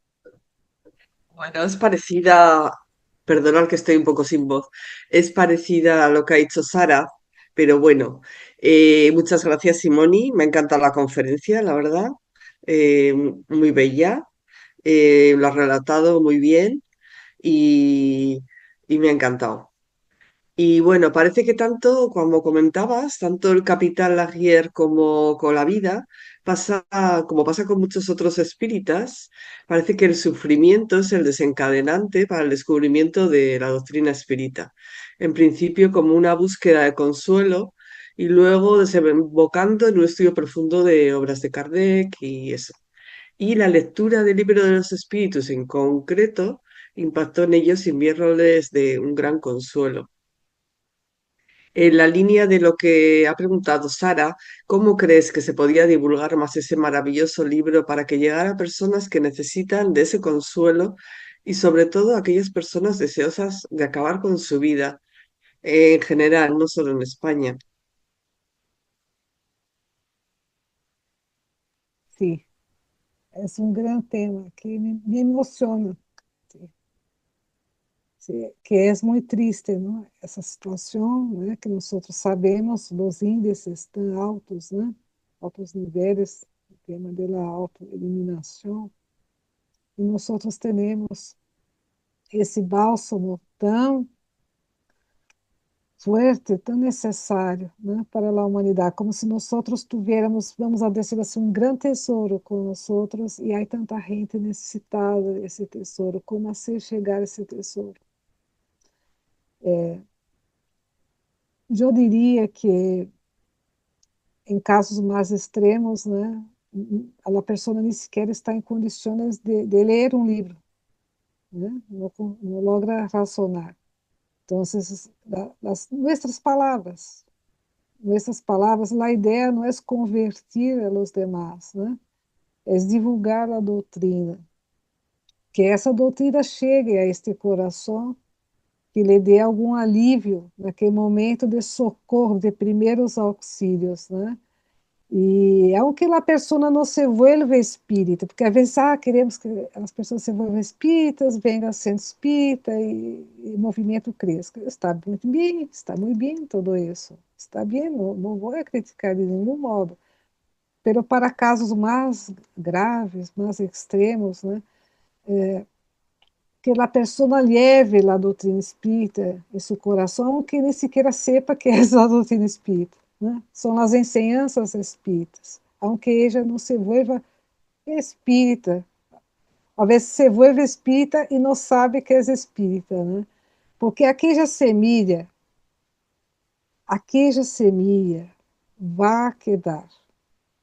Bueno, es parecida, perdonad que estoy un poco sin voz, es parecida a lo que ha dicho Sara, pero bueno, muchas gracias Simoni, me encanta la conferencia, la verdad, muy bella, lo has relatado muy bien y, y me ha encantado. Y bueno, parece que tanto, como comentabas, tanto el Capitán Laguerre como con la vida, pasa, como pasa con muchos otros espíritas, parece que el sufrimiento es el desencadenante para el descubrimiento de la doctrina espírita. En principio como una búsqueda de consuelo y luego desembocando en un estudio profundo de obras de Kardec y eso. Y la lectura del libro de los espíritus en concreto impactó en ellos y enviándoles de un gran consuelo. En la línea de lo que ha preguntado Sara, ¿cómo crees que se podría divulgar más ese maravilloso libro para que llegara a personas que necesitan de ese consuelo y sobre todo a aquellas personas deseosas de acabar con su vida en general, no solo en España? Sim, esse é um grande tema que me emociona, sim, sim, que é muito triste, não? Essa situação, né, que nós outros sabemos, os índices tão altos, né, altos níveis, o tema da autoeliminação, e nós outros temos esse bálsamo tão fuerte, tão necessário, né, para a humanidade, como se nós outros tivéssemos, vamos a dizer assim, um grande tesouro com nós outros, e há tanta gente necessitada desse tesouro, como assim chegar a esse tesouro? Eu diria que em casos mais extremos, né, a pessoa nem sequer está em condições de ler um livro, né, não logra razonar. Então, nuestras palavras, a ideia não é convertir a los demás, né, é divulgar a doutrina, que essa doutrina chegue a este coração, que lhe dê algum alívio naquele momento de socorro, de primeiros auxílios, né? E aunque a pessoa não se vuelva espírita, porque às vezes queremos que as pessoas se vuelvam espíritas, venham sendo espírita e o movimento cresça. Está muito bem tudo isso. Está bem, não vou criticar de nenhum modo. Mas para casos mais graves, mais extremos, né, que a pessoa leve a doutrina espírita em seu coração, que nem sequer sepa que é a doutrina espírita, né? São as ensinanças espíritas, aunque ella não se vuelva espírita. Às vezes se vuelve espírita e não sabe que é espírita, né? Porque aquela semilla vai quedar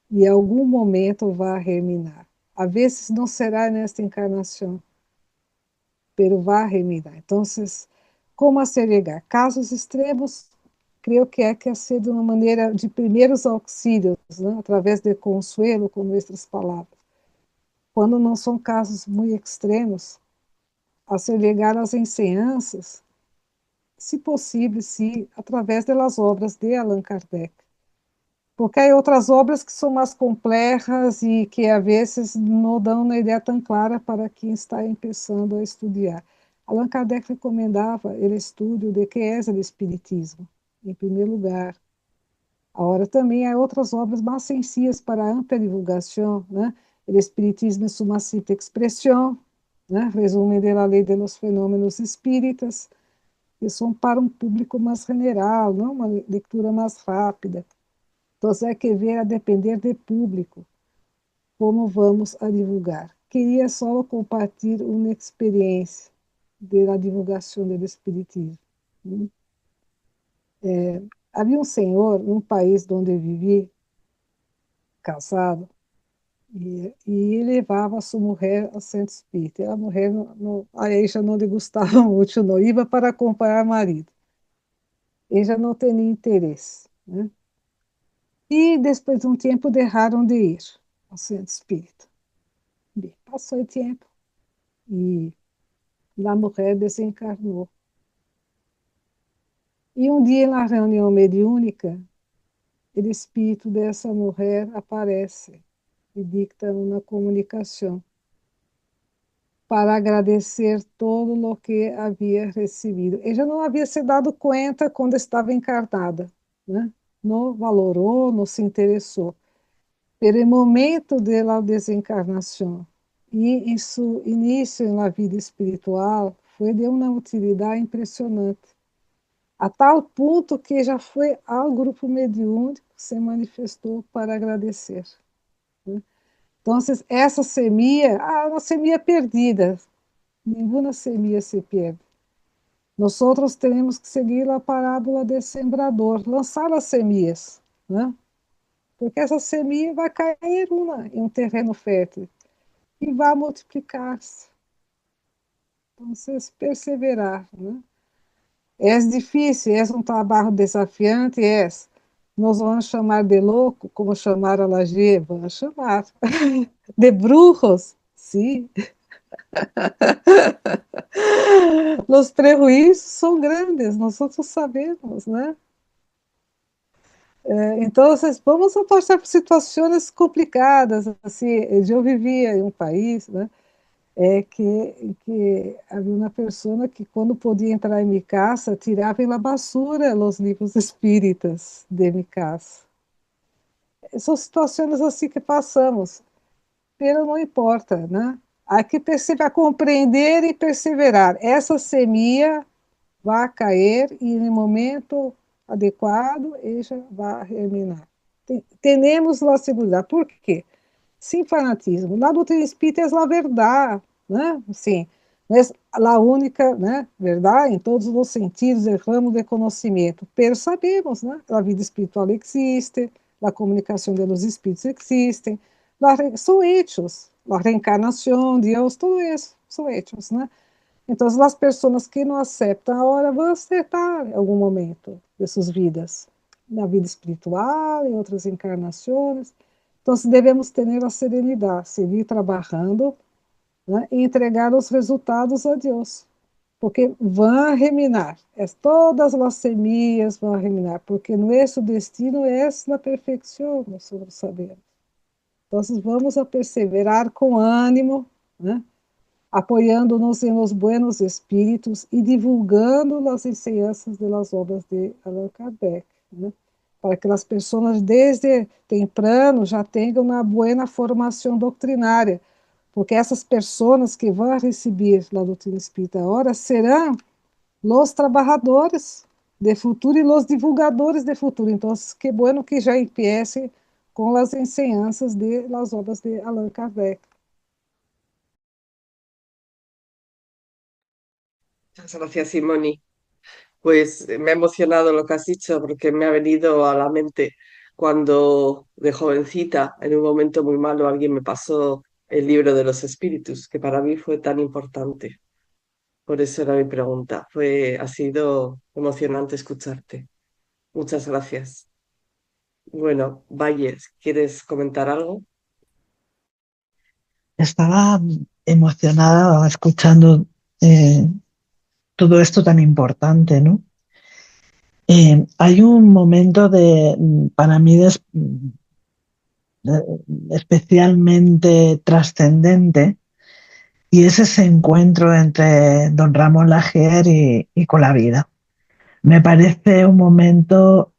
e em algum momento vai germinar. Às vezes não será nesta encarnação, pero va a germinar. Entonces, ¿cómo hacer llegar? Casos extremos creio que é que ser de uma maneira de primeiros auxílios, né? Através de consuelo com nossas palavras. Quando não são casos muito extremos, a se ligar às enseñanças, se possível, sim, através das obras de Allan Kardec. Porque há outras obras que são mais complexas e que, às vezes, não dão uma ideia tão clara para quem está começando a estudar. Allan Kardec recomendava o estudo de que é o Espiritismo, em primeiro lugar. Agora, também há outras obras mais sensíveis para a ampla divulgação, né? O Espiritismo em sua simples expressão, né? Resumo da lei de los fenômenos espíritas, que são para um público mais general, não uma leitura mais rápida. Então, é que ver a depender do público como vamos a divulgar. Queria só compartilhar uma experiência da divulgação do Espiritismo. Havia um senhor, num país onde eu vivi, casado, e ele levava a sua mulher ao centro espírita. A mulher, a já não lhe gostava muito, não ia para acompanhar o marido. Ele já não tinha interesse, né? E depois de um tempo deixaram de ir ao centro espírita. Bem, passou o tempo e a mulher desencarnou. E um dia, na reunião mediúnica, o espírito dessa mulher aparece e dicta uma comunicação para agradecer todo o que havia recebido. Ele já não havia se dado conta quando estava encarnada, né? Não valorou, não se interessou. Pelo momento da desencarnação e isso início na vida espiritual foi de uma utilidade impressionante, a tal ponto que já foi ao grupo mediúnico se manifestou para agradecer, né? Então, essa semilla, uma semilla perdida, nenhuma semilla se perde. Nós outros temos que seguir a parábola do sembrador, lançar as semillas, né? Porque essa semilla vai cair em um terreno fértil e vai multiplicar-se. Então, vocês perseverar, né? É difícil, é um trabalho desafiante, é. Nós vamos chamar de louco, como chamaram a Laje, vamos chamar. De brujos, sim. Os prejuízos são grandes, nós outros sabemos, né? Então, vamos passar por situações complicadas. Assim, eu vivia em um país, né, que havia uma pessoa que, quando podia entrar em minha casa, tirava na basura os livros espíritas de minha casa. São situações assim que passamos, mas não importa, né? Há que perceber, compreender e perseverar. Essa semilla vai cair e, no momento adequado, ela vai germinar. Temos a segurança. Por quê? Sem fanatismo. Na doutrina espírita é a verdade, né? Sim, não é a única, né, verdade em todos os sentidos, é ramo de conhecimento. Mas sabemos, né? A vida espiritual existe, a comunicação dos espíritos existe, são hechos, a reencarnação, Deus, tudo isso são hechos, né? Então, as pessoas que não aceitam agora vão aceitar em algum momento de suas vidas, na vida espiritual, em outras encarnações. Então, devemos ter a serenidade, seguir trabalhando, né, e entregar os resultados a Deus, porque vão reminar, todas as semillas vão reminar, porque nosso destino é a perfeição, nós sabemos. Então, vamos a perseverar com ânimo, né, apoiando-nos em los buenos espíritos e divulgando as enseñanças das obras de Allan Kardec, né? Para que as pessoas desde temprano já tenham uma boa formação doutrinária, porque essas pessoas que vão receber a doutrina espírita agora serão os trabalhadores de futuro e os divulgadores de futuro. Então, que bueno que já empiece com as enseñanças de las obras de Allan Kardec. Muchas gracias, Simoni. Pues me ha emocionado lo que has dicho porque me ha venido a la mente cuando de jovencita, en un momento muy malo, alguien me pasó el libro de los espíritus, que para mí fue tan importante. Por eso era mi pregunta. Ha sido emocionante escucharte. Muchas gracias. Bueno, Valles, ¿quieres comentar algo? Estaba emocionada escuchando eh, todo esto tan importante, ¿no? Hay un momento para mí, especialmente trascendente, y es ese encuentro entre don Ramón Lajer y con la vida. Me parece un momento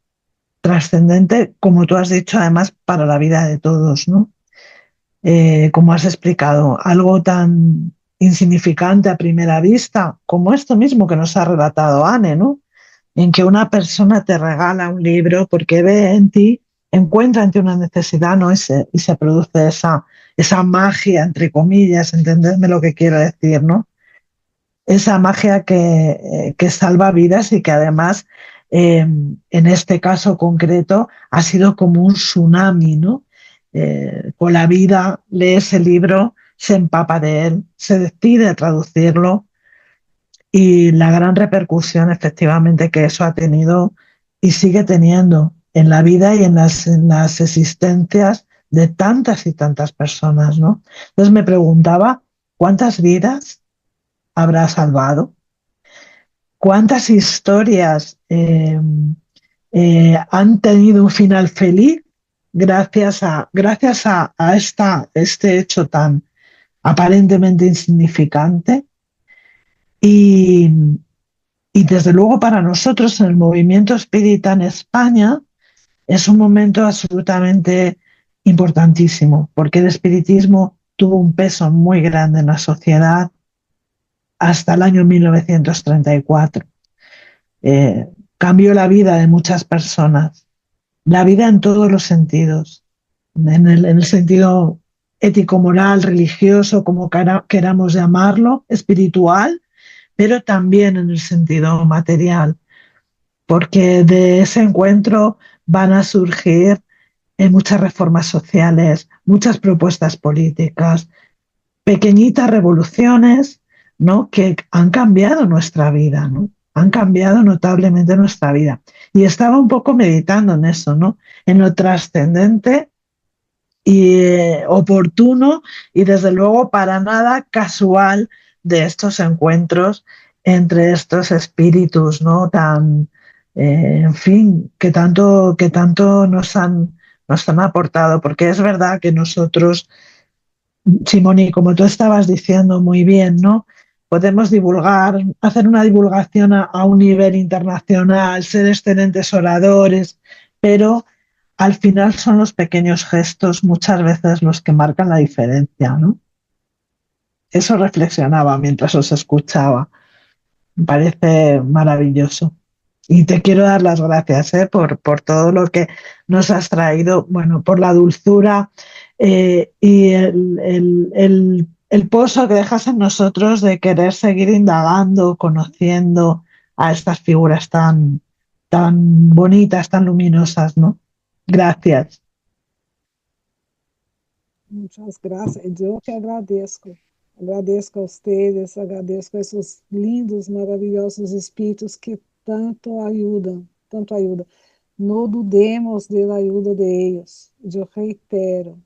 trascendente, como tú has dicho, además para la vida de todos, ¿no? Como has explicado, algo tan insignificante a primera vista como esto mismo que nos ha relatado Anne, ¿no? En que una persona te regala un libro porque ve en ti, encuentra en ti una necesidad, ¿no? Y se produce esa magia, entre comillas, entendedme lo que quiero decir, ¿no? Esa magia que salva vidas y que además, en este caso concreto, ha sido como un tsunami, ¿no? Con la vida lee ese libro, se empapa de él, se decide a traducirlo y la gran repercusión efectivamente que eso ha tenido y sigue teniendo en la vida y en las existencias de tantas y tantas personas, ¿no? Entonces me preguntaba, ¿cuántas vidas habrá salvado? ¿Cuántas historias han tenido un final feliz gracias a este hecho tan aparentemente insignificante? Y, y desde luego para nosotros en el movimiento espírita en España es un momento absolutamente importantísimo, porque el espiritismo tuvo un peso muy grande en la sociedad hasta el año 1934. Cambió la vida de muchas personas, la vida en todos los sentidos, en el sentido ético, moral, religioso, como queramos llamarlo, espiritual, pero también en el sentido material, porque de ese encuentro van a surgir muchas reformas sociales, muchas propuestas políticas, pequeñitas revoluciones, ¿no? Que han cambiado nuestra vida, ¿no? Han cambiado notablemente nuestra vida. Y estaba un poco meditando en eso, ¿no? En lo trascendente y oportuno y desde luego para nada casual de estos encuentros entre estos espíritus, ¿no? Tan, en fin, que tanto nos han aportado, porque es verdad que nosotros, Simoni, como tú estabas diciendo muy bien, ¿no? Podemos divulgar, hacer una divulgación a un nivel internacional, ser excelentes oradores, pero al final son los pequeños gestos muchas veces los que marcan la diferencia, ¿no? Eso reflexionaba mientras os escuchaba. Me parece maravilloso. Y te quiero dar las gracias, por todo lo que nos has traído, bueno, por la dulzura y el pozo que dejas en nosotros de querer seguir indagando, conociendo a estas figuras tan bonitas, tan luminosas, ¿no? Gracias. Muchas gracias. Eu que agradeço. Agradeço a vocês, agradeço a esses lindos, maravilhosos espíritos que tanto ajudam, tanto ajudam. No dudemos da ajuda de eles. Eu reitero,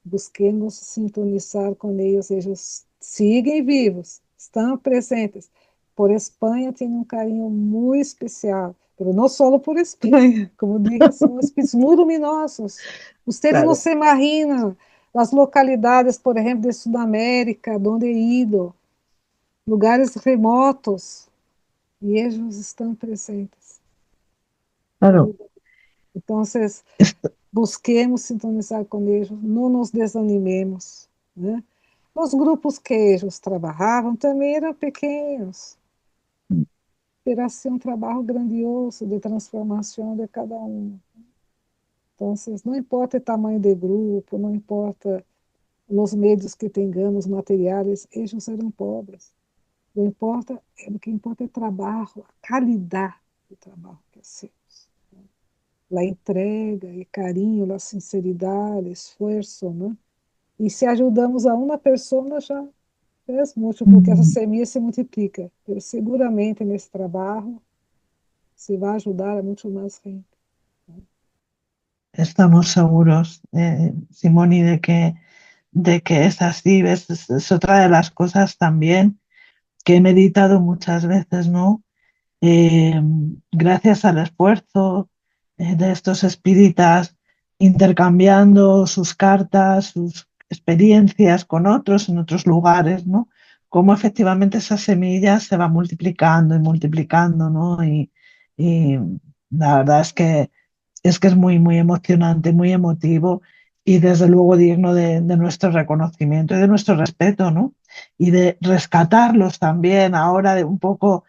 busquemos sintonizar com eles. Eles seguem vivos, estão presentes. Por Espanha tem um carinho muito especial, mas não só por Espanha, como dije, são espíritos muito luminosos. Vocês não Claro. se imaginam as localidades, por exemplo, de Sudamérica, onde he ido, lugares remotos, e eles estão presentes. Claro. Então, busquemos sintonizar com eles, não nos desanimemos, né? Os grupos que eles trabalhavam também eram pequenos, era assim um trabalho grandioso de transformação de cada um. Então, não importa o tamanho do grupo, não importa os meios que tenhamos, materiais, eles eram pobres. O que importa é o trabalho, a qualidade do trabalho que hacemos. A entrega, e carinho, a sinceridade, esforço, né? E se ajudamos a uma pessoa, já fez muito, porque essa semente se multiplica. Eu, seguramente, nesse trabalho, se vai ajudar a muito mais gente. Estamos seguros, Simoni, de que es así. ¿Ves? Es otra de las cosas también que he meditado muchas veces, ¿no? Eh, Gracias al esfuerzo de estos espíritas intercambiando sus cartas, sus experiencias con otros en otros lugares, ¿no? Cómo efectivamente esa semilla se va multiplicando y multiplicando, ¿no? Y la verdad es que es muy, muy emocionante, muy emotivo y desde luego digno de nuestro reconocimiento y de nuestro respeto, ¿no? Y de rescatarlos también ahora de un poco,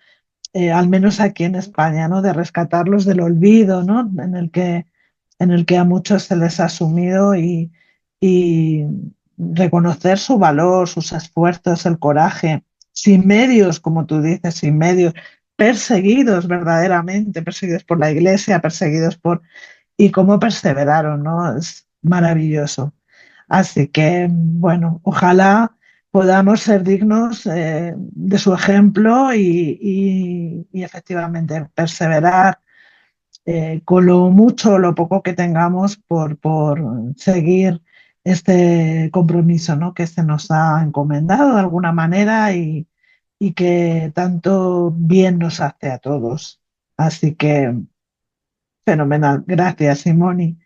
al menos aquí en España, ¿no? De rescatarlos del olvido, ¿no? En el que a muchos se les ha sumido y reconocer su valor, sus esfuerzos, el coraje, sin medios, como tú dices, sin medios, perseguidos verdaderamente, perseguidos por la Iglesia, perseguidos por... y cómo perseveraron, ¿no? Es maravilloso. Así que, bueno, ojalá podamos ser dignos de su ejemplo y efectivamente perseverar con lo mucho o lo poco que tengamos por seguir este compromiso, ¿no? Que se nos ha encomendado de alguna manera y que tanto bien nos hace a todos. Así que, fenomenal. Gracias, Simoni.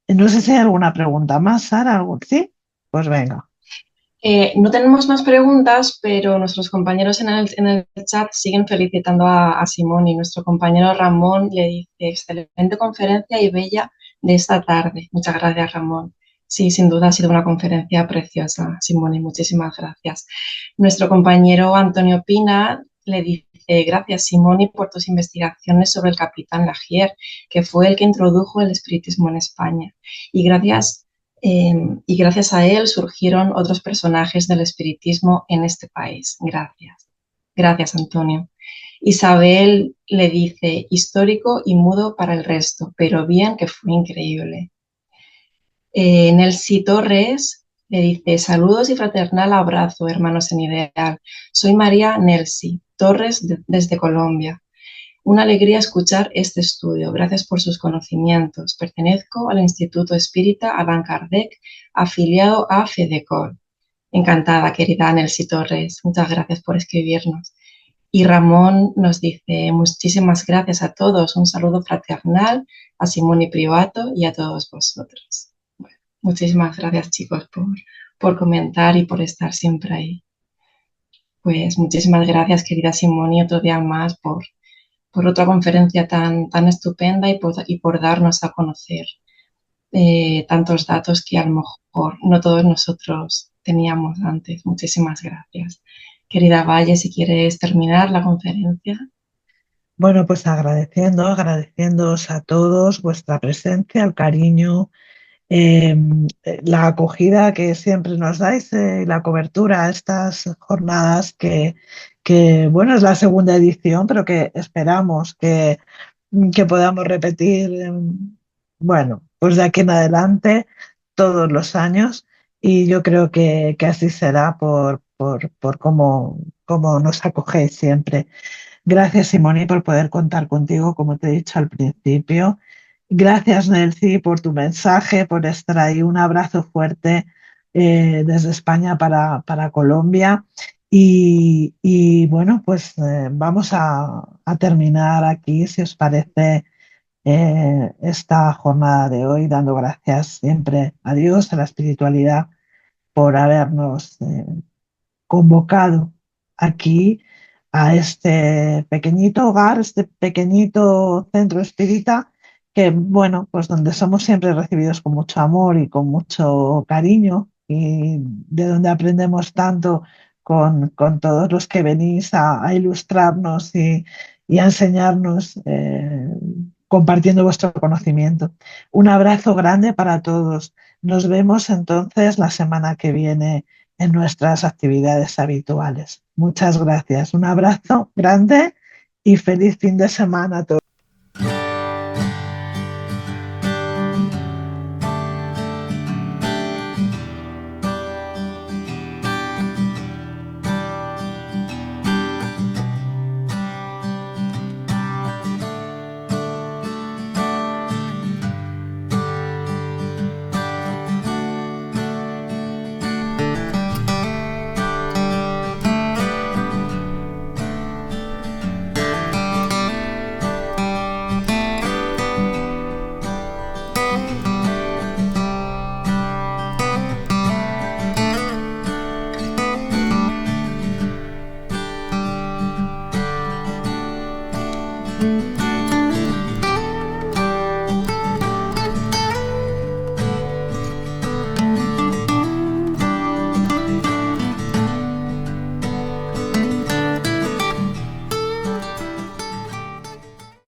No sé si hay alguna pregunta más, Sara. ¿Sí? Pues venga. No tenemos más preguntas, pero nuestros compañeros en el chat siguen felicitando a Simón, y nuestro compañero Ramón le dice: excelente conferencia y bella de esta tarde. Muchas gracias, Ramón. Sí, sin duda ha sido una conferencia preciosa, Simón, y muchísimas gracias. Nuestro compañero Antonio Pina le dice: gracias, Simoni, por tus investigaciones sobre el capitán Lagier, que fue el que introdujo el espiritismo en España. Y gracias a él surgieron otros personajes del espiritismo en este país. Gracias. Gracias, Antonio. Isabel le dice: histórico y mudo para el resto, pero bien que fue increíble. Nelsi Torres le dice: saludos y fraternal abrazo, hermanos en ideal. Soy María Nelsi Torres desde Colombia. Una alegría escuchar este estudio. Gracias por sus conocimientos. Pertenezco al Instituto Espírita Allan Kardec, afiliado a FEDECOL. Encantada, querida Nelsi Torres. Muchas gracias por escribirnos. Y Ramón nos dice: muchísimas gracias a todos. Un saludo fraternal a Simoni Privato y a todos vosotros. Bueno, muchísimas gracias, chicos, por comentar y por estar siempre ahí. Pues muchísimas gracias, querida Simoni, otro día más por otra conferencia tan estupenda y por darnos a conocer tantos datos que a lo mejor no todos nosotros teníamos antes. Muchísimas gracias. Querida Valle, si quieres terminar la conferencia. Bueno, pues agradeciéndoos a todos vuestra presencia, el cariño, eh, la acogida que siempre nos dais y la cobertura a estas jornadas bueno, es la segunda edición, pero que esperamos que podamos repetir, bueno, pues de aquí en adelante todos los años y yo creo que así será por cómo nos acogéis siempre. Gracias, Simoni, por poder contar contigo, como te he dicho al principio. Gracias, Nelcy, por tu mensaje, por estar ahí. Un abrazo fuerte desde España para Colombia. Bueno, pues vamos a terminar aquí, si os parece, esta jornada de hoy, dando gracias siempre a Dios, a la espiritualidad, por habernos convocado aquí a este pequeñito hogar, este pequeñito centro espírita, que bueno, pues donde somos siempre recibidos con mucho amor y con mucho cariño y de donde aprendemos tanto con todos los que venís a ilustrarnos y a enseñarnos, compartiendo vuestro conocimiento. Un abrazo grande para todos. Nos vemos entonces la semana que viene en nuestras actividades habituales. Muchas gracias. Un abrazo grande y feliz fin de semana a todos.